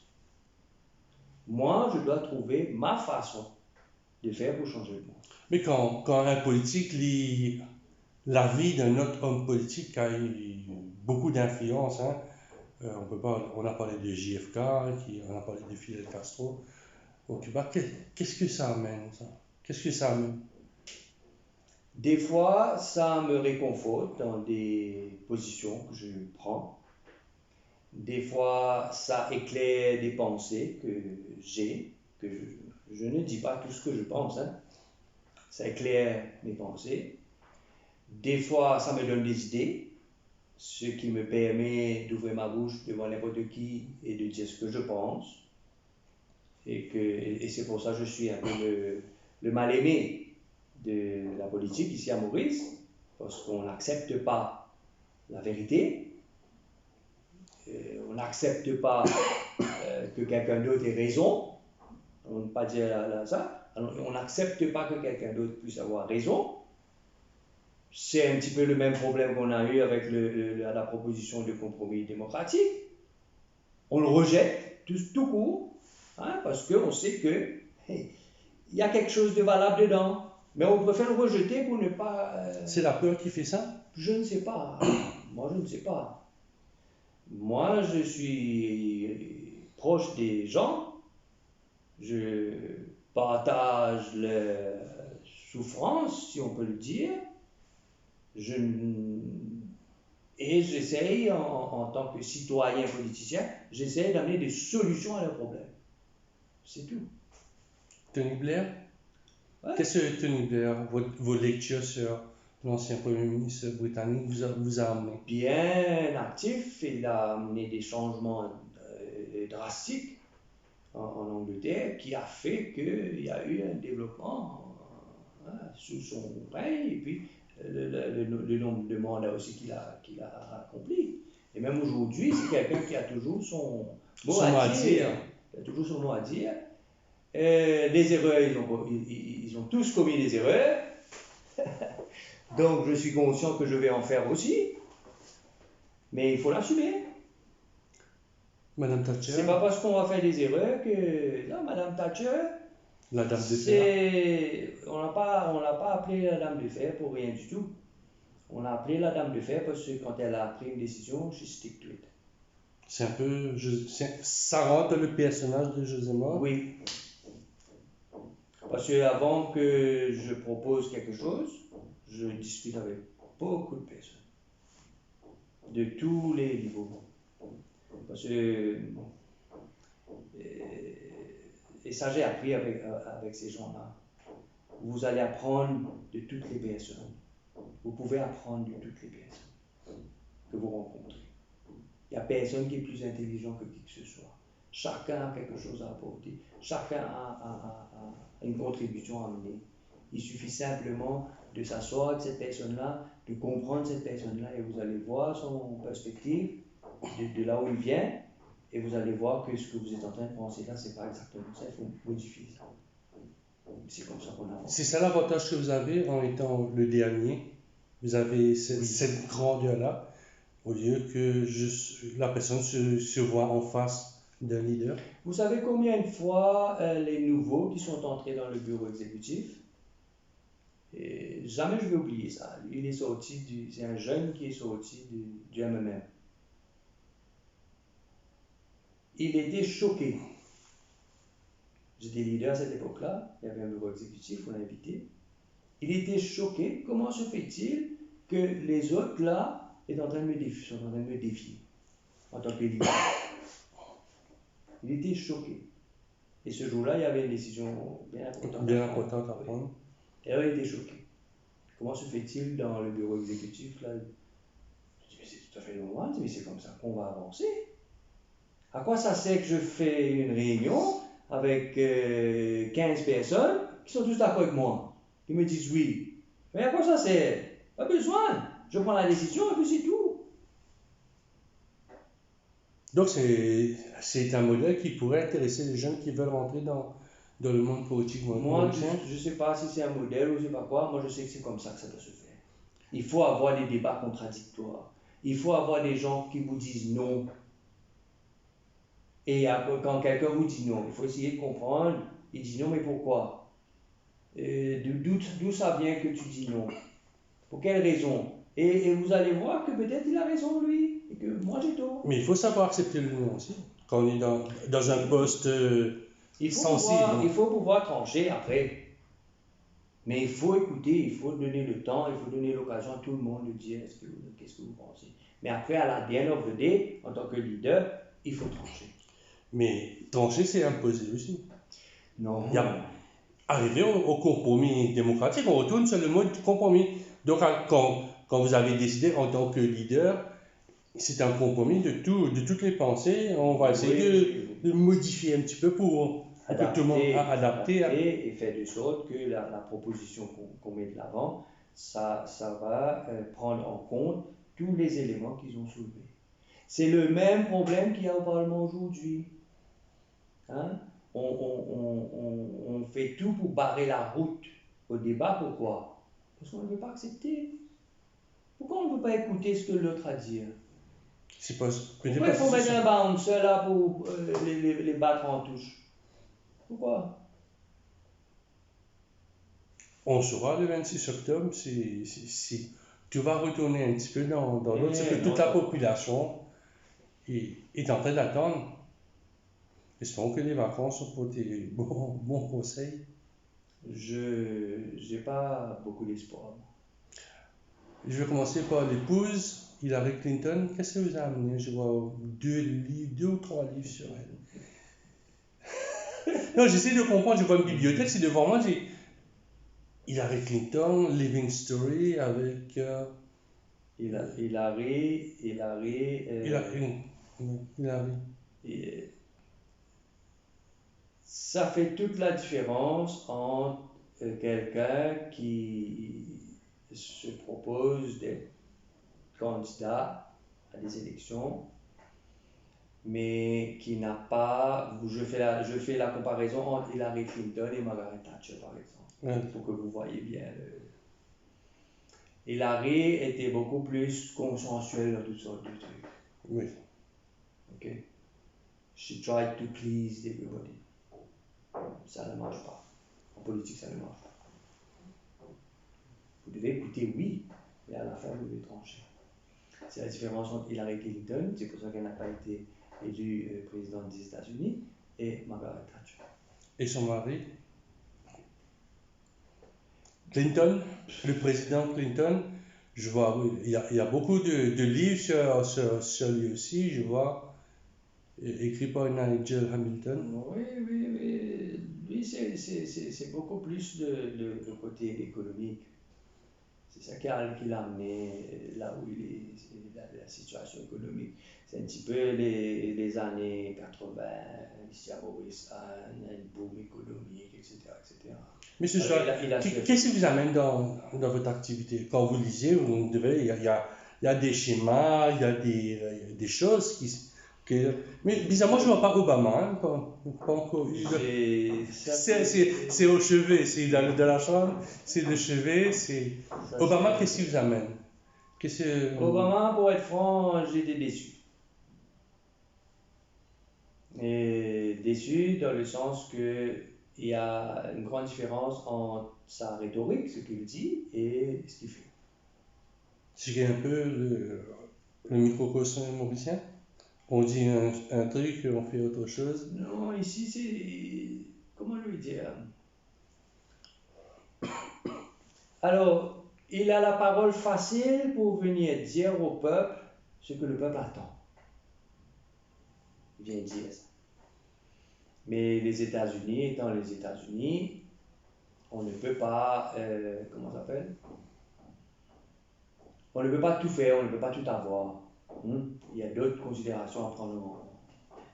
Moi, je dois trouver ma façon de faire pour changer le monde. Mais quand un politique lit la vie d'un autre homme politique qui a eu beaucoup d'influence, hein, on a parlé de JFK, on a parlé de Fidel Castro au Cuba, qu'est-ce que ça amène, ça? Qu'est-ce que ça amène? Des fois, ça me réconforte dans des positions que je prends. Des fois, ça éclaire des pensées que j'ai, que je ne dis pas tout ce que je pense, hein. Ça éclaire mes pensées. Des fois, ça me donne des idées, ce qui me permet d'ouvrir ma bouche devant n'importe qui et de dire ce que je pense. Et c'est pour ça que je suis un peu le mal-aimé de la politique ici à Maurice, parce qu'on n'accepte pas la vérité. On n'accepte pas que quelqu'un d'autre ait raison. On ne peut pas dire ça. Alors, on n'accepte pas que quelqu'un d'autre puisse avoir raison. C'est un petit peu le même problème qu'on a eu avec la proposition de compromis démocratique. On le rejette tout court, hein, parce qu'on sait qu'il y a quelque chose de valable dedans. Mais on préfère le rejeter pour ne pas... C'est la peur qui fait ça? Je ne sais pas. Moi, je ne sais pas. Moi, je suis proche des gens je partage la souffrance, si on peut le dire, je, et j'essaye, en tant que citoyen politicien, j'essaye d'amener des solutions à leurs problèmes. C'est tout. Tony Blair? Ouais. Qu'est-ce que Tony Blair, vos lectures sur l'ancien Premier ministre britannique, vous a amené? Bien actif, il a amené des changements drastiques en Angleterre qui a fait qu'il y a eu un développement sous son règne et puis le nombre de mandats aussi qu'il a accompli. Et même aujourd'hui, c'est quelqu'un qui a toujours son mot à dire. Il a toujours son mot à dire. Les erreurs, ils ont tous commis des erreurs. Donc je suis conscient que je vais en faire aussi. Mais il faut l'assumer. Madame Thatcher? C'est pas parce qu'on va faire des erreurs que. Non, Madame Thatcher. La dame de fer. On l'a pas appelée la dame de fer pour rien du tout. On l'a appelée la dame de fer parce que quand elle a pris une décision, she stick to it. C'est un peu. Ça rentre le personnage de José Mort? Oui. Parce que avant que je propose quelque chose, je discute avec beaucoup de personnes. De tous les niveaux. Parce que. Et ça, j'ai appris avec ces gens-là. Vous allez apprendre de toutes les personnes. Vous pouvez apprendre de toutes les personnes que vous rencontrez. Il n'y a personne qui est plus intelligent que qui que ce soit. Chacun a quelque chose à apporter. Chacun a une contribution à amener. Il suffit simplement de s'asseoir avec cette personne-là, de comprendre cette personne-là, et vous allez voir son perspective de là où il vient, et vous allez voir que ce que vous êtes en train de penser là, c'est pas exactement ça, il faut modifier ça. C'est comme ça qu'on avance. C'est ça l'avantage que vous avez en étant le dernier. Vous avez cette grandeur-là, au lieu que la personne se voit en face d'un leader. Vous savez combien de fois les nouveaux qui sont entrés dans le bureau exécutif, et jamais je vais oublier ça, il est sorti c'est un jeune qui est sorti du MMM. Il était choqué. J'étais leader à cette époque-là, il y avait un bureau exécutif, on l'a invité. Il était choqué, comment se fait-il que les autres là sont en train de me défier en tant que leader. Il était choqué. Et ce jour-là, il y avait une décision bien importante à prendre. Et alors il était choqué. Comment se fait-il dans le bureau exécutif là? Je dis, mais c'est tout à fait normal, mais c'est comme ça qu'on va avancer. À quoi ça sert que je fais une réunion avec 15 personnes qui sont tous d'accord avec moi, qui me disent oui? Mais à quoi ça sert? Pas besoin. Je prends la décision et puis c'est tout. Donc c'est un modèle qui pourrait intéresser les jeunes qui veulent rentrer dans le monde politique. Moi, je ne sais pas si c'est un modèle ou je ne sais pas quoi. Moi, je sais que c'est comme ça que ça doit se faire. Il faut avoir des débats contradictoires. Il faut avoir des gens qui vous disent non. Et quand quelqu'un vous dit non, il faut essayer de comprendre. Il dit non, mais pourquoi? D'où ça vient que tu dis non? Pour quelle raison? Et vous allez voir que peut-être il a raison, lui, et que moi j'ai tort. Mais il faut savoir accepter le non aussi. Quand on est dans un poste sensible. Il faut pouvoir trancher après. Mais il faut écouter, il faut donner le temps, il faut donner l'occasion à tout le monde de dire qu'est-ce que vous pensez. Mais après, à la end of the day, en tant que leader, il faut trancher. Mais trancher, c'est imposer aussi. Non. Arriver au compromis démocratique, on retourne sur le mode compromis. Donc, quand vous avez décidé en tant que leader, c'est un compromis de toutes les pensées. On va essayer de modifier un petit peu pour que tout le monde adapter et faire de sorte que la proposition qu'on met de l'avant, ça va prendre en compte tous les éléments qu'ils ont soulevés. C'est le même problème qu'il y a au Parlement aujourd'hui. Hein? On fait tout pour barrer la route au débat. Pourquoi? Parce qu'on ne veut pas accepter. Pourquoi on ne veut pas écouter ce que l'autre a à dire? Pourquoi il faut mettre un bouncer là pour les battre en touche? Pourquoi? On saura le 26 octobre si tu vas retourner un petit peu dans l'autre, c'est que toute la population est en train d'attendre. Espérons que les vacances ont porté bon conseil. Je n'ai pas beaucoup d'espoir. Je vais commencer par l'épouse, Hillary Clinton. Qu'est-ce que vous a amené? Je vois 2 ou 3 livres sur elle. Non, j'essaie de comprendre, je vois une bibliothèque, c'est devant moi, j'ai Hillary Clinton, Living Story avec... Hillary, et ça fait toute la différence entre quelqu'un qui se propose d'être candidat à des élections, mais qui n'a pas. Je fais la comparaison entre Hillary Clinton et Margaret Thatcher, par exemple, pour que vous voyez bien. Hillary était beaucoup plus consensuelle dans toutes sortes de trucs. Oui. Ok. She tried to please everybody. Ça ne marche pas. En politique, ça ne marche pas. Vous devez écouter, oui, mais à la fin, vous devez trancher. C'est la différence entre Hillary Clinton, c'est pour ça qu'elle n'a pas été élue présidente des États-Unis, et Margaret Thatcher. Et son mari Clinton, le président Clinton, je vois, il y a beaucoup de livres sur lui aussi, je vois, écrit par Nigel Hamilton. Oui. Lui, c'est beaucoup plus le côté économique. C'est ça qui l'a amené là où il est, la situation économique. C'est un petit peu les années 80, ici à Maurice, un boom économique, etc. Mais ce soir, qu'est-ce qui vous amène dans votre activité? Quand vous lisez, il y a des schémas, il y a des choses mais bizarrement, je ne vois pas Obama, pas encore. C'est au chevet, c'est dans la chambre, c'est le chevet, c'est... Obama, qu'est-ce qui vous amène? Obama, pour être franc, j'étais déçu. Et déçu dans le sens que il y a une grande différence entre sa rhétorique, ce qu'il dit, et ce qu'il fait. C'est un peu le microcosme mauricien. On dit un truc, on fait autre chose. Non, ici c'est... Comment lui dire? Alors, il a la parole facile pour venir dire au peuple ce que le peuple attend. Il vient dire ça. Mais les États-Unis, étant les États-Unis, on ne peut pas, comment ça s'appelle? On ne peut pas tout faire, on ne peut pas tout avoir. Il y a d'autres considérations à prendre en compte.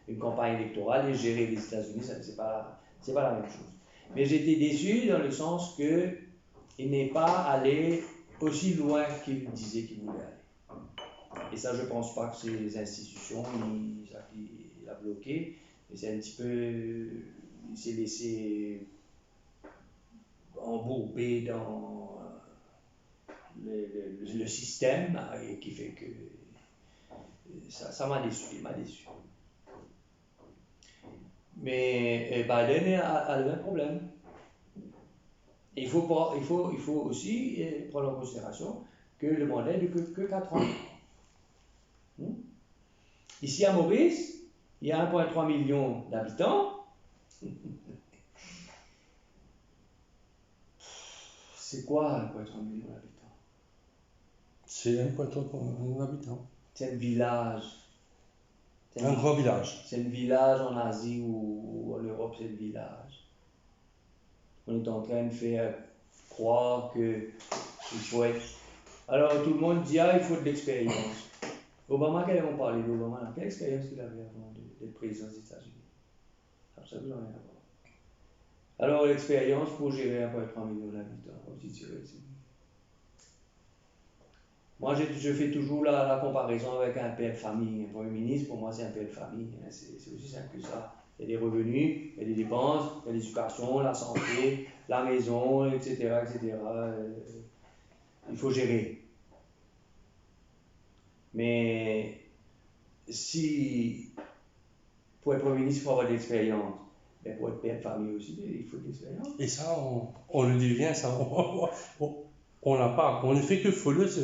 Une campagne électorale et gérer les États-Unis, c'est pas la même chose. Mais j'étais déçu dans le sens qu'il n'est pas allé aussi loin qu'il disait qu'il voulait aller. Et ça, je ne pense pas que c'est les institutions qui a bloqué. Et c'est un petit peu... Il s'est laissé embourber dans le système et qui fait que ça m'a déçu, il m'a déçu. Mais Biden a le même problème. Et il faut aussi prendre en considération que le mandat n'est que 4 ans. Ici à Maurice, il y a 1,3 million d'habitants. C'est quoi 1,3 million d'habitants? C'est 1,3 million d'habitants. C'est un village. Un grand village. C'est un village en Asie ou en Europe, c'est un village. On est en train de faire croire qu'il faut être... Alors tout le monde dit, il faut de l'expérience. Obama, quelle on parlait d'Obama, quelle expérience qu'il avait avant d'être président des États-Unis? Absolument rien à voir. Alors l'expérience pour gérer 1,3 million d'habitants, comme si tu veux. Moi, je fais toujours la comparaison avec un père de famille. Un premier ministre, pour moi, c'est un père de famille. C'est aussi simple que ça. Il y a des revenus, il y a des dépenses, il y a l'éducation, la santé, la maison, etc. Il faut gérer. Mais si, pour être premier ministre, il faut avoir de l'expérience. Mais pour être père de famille aussi, il faut de l'expérience. Et ça, on le devient, ça. On l'a pas. On ne fait que follow ça.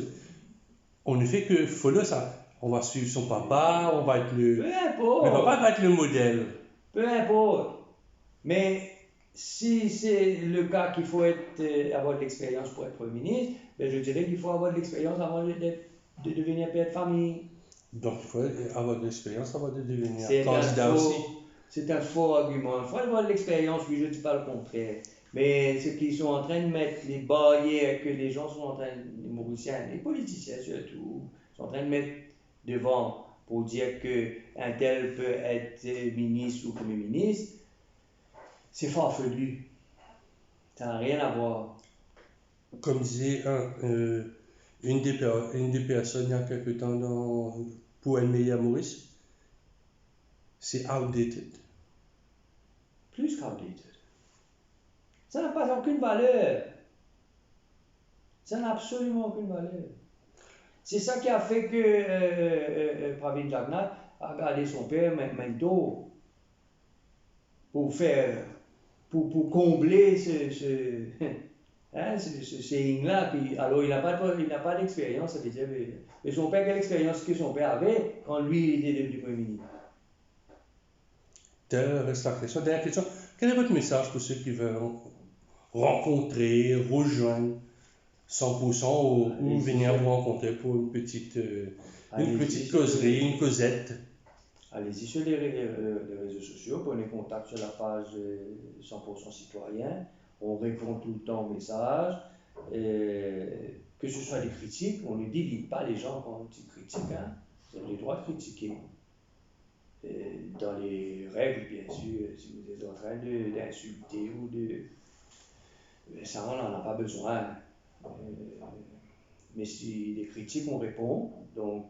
On va suivre son papa, on va être le... Peu importe. Mais papa va être le modèle. peu importe. Mais si c'est le cas qu'il faut avoir de l'expérience pour être Premier ministre, ben je dirais qu'il faut avoir de l'expérience avant de devenir père de famille. Donc, il faut avoir de l'expérience avant de devenir C'est un candidat aussi. c'est un faux argument. Il faut avoir de l'expérience, oui, je ne dis pas le contraire. Mais ce qu'ils sont en train de mettre, les barrières que les gens sont en train, les Mauriciens, les politiciens surtout, sont en train de mettre devant pour dire qu'un tel peut être ministre ou Premier ministre, c'est farfelu. Ça n'a rien à voir. Comme disait une des personnes il y a quelque temps pour Elmeyer à Maurice, c'est outdated. Plus qu'outdated. Ça n'a pas aucune valeur. Ça n'a absolument aucune valeur. C'est ça qui a fait que Pravin Jagnat a gardé son père Mento pour combler ce hic-là. Alors, il n'a pas d'expérience, ça veut dire, mais son père, quelle expérience que son père avait quand lui, il était devenu Premier ministre? Reste la question. Dernière question. Quel est votre message pour ceux qui veulent rencontrer, rejoindre 100% ou venir vous rencontrer pour une petite causerie, une causette? Allez-y sur les réseaux sociaux, prenez contact sur la page 100% citoyen. On répond tout le temps aux messages. Que ce soit des critiques, on ne divise pas les gens quand ils critiquent. Hein. Vous avez le droit de critiquer. Dans les règles, bien sûr, si vous êtes en train d'insulter ou de... Ça, on n'en a pas besoin. Mais si des critiques, on répond. Donc,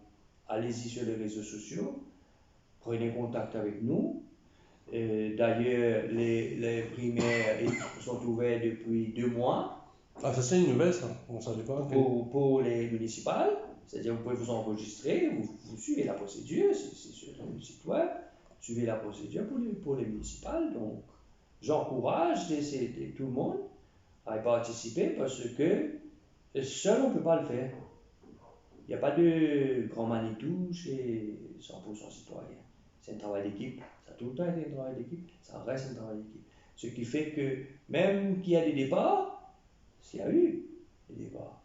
allez-y sur les réseaux sociaux. Prenez contact avec nous. D'ailleurs, les primaires sont ouvertes depuis 2 mois. Ah, ça c'est une nouvelle, ça. On ne savait pas. Pour les municipales. C'est-à-dire, vous pouvez vous enregistrer, vous suivez la procédure, c'est sur le site web. Suivez la procédure pour les municipales. Donc, j'encourage tout le monde à y participer parce que seul, on ne peut pas le faire. Il n'y a pas de grand Manitou chez 100% citoyen. C'est un travail d'équipe. Ça a tout le temps été un travail d'équipe. Ça reste un travail d'équipe. Ce qui fait que même qu'il y a des départs, s'il y a eu des départs,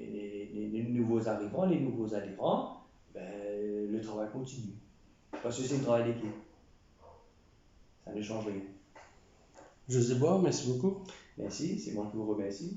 les nouveaux arrivants, les nouveaux adhérents, ben, le travail continue. Parce que c'est un travail d'équipe. Ça ne change rien. José Bois, merci beaucoup. Merci, c'est moi qui vous remercie.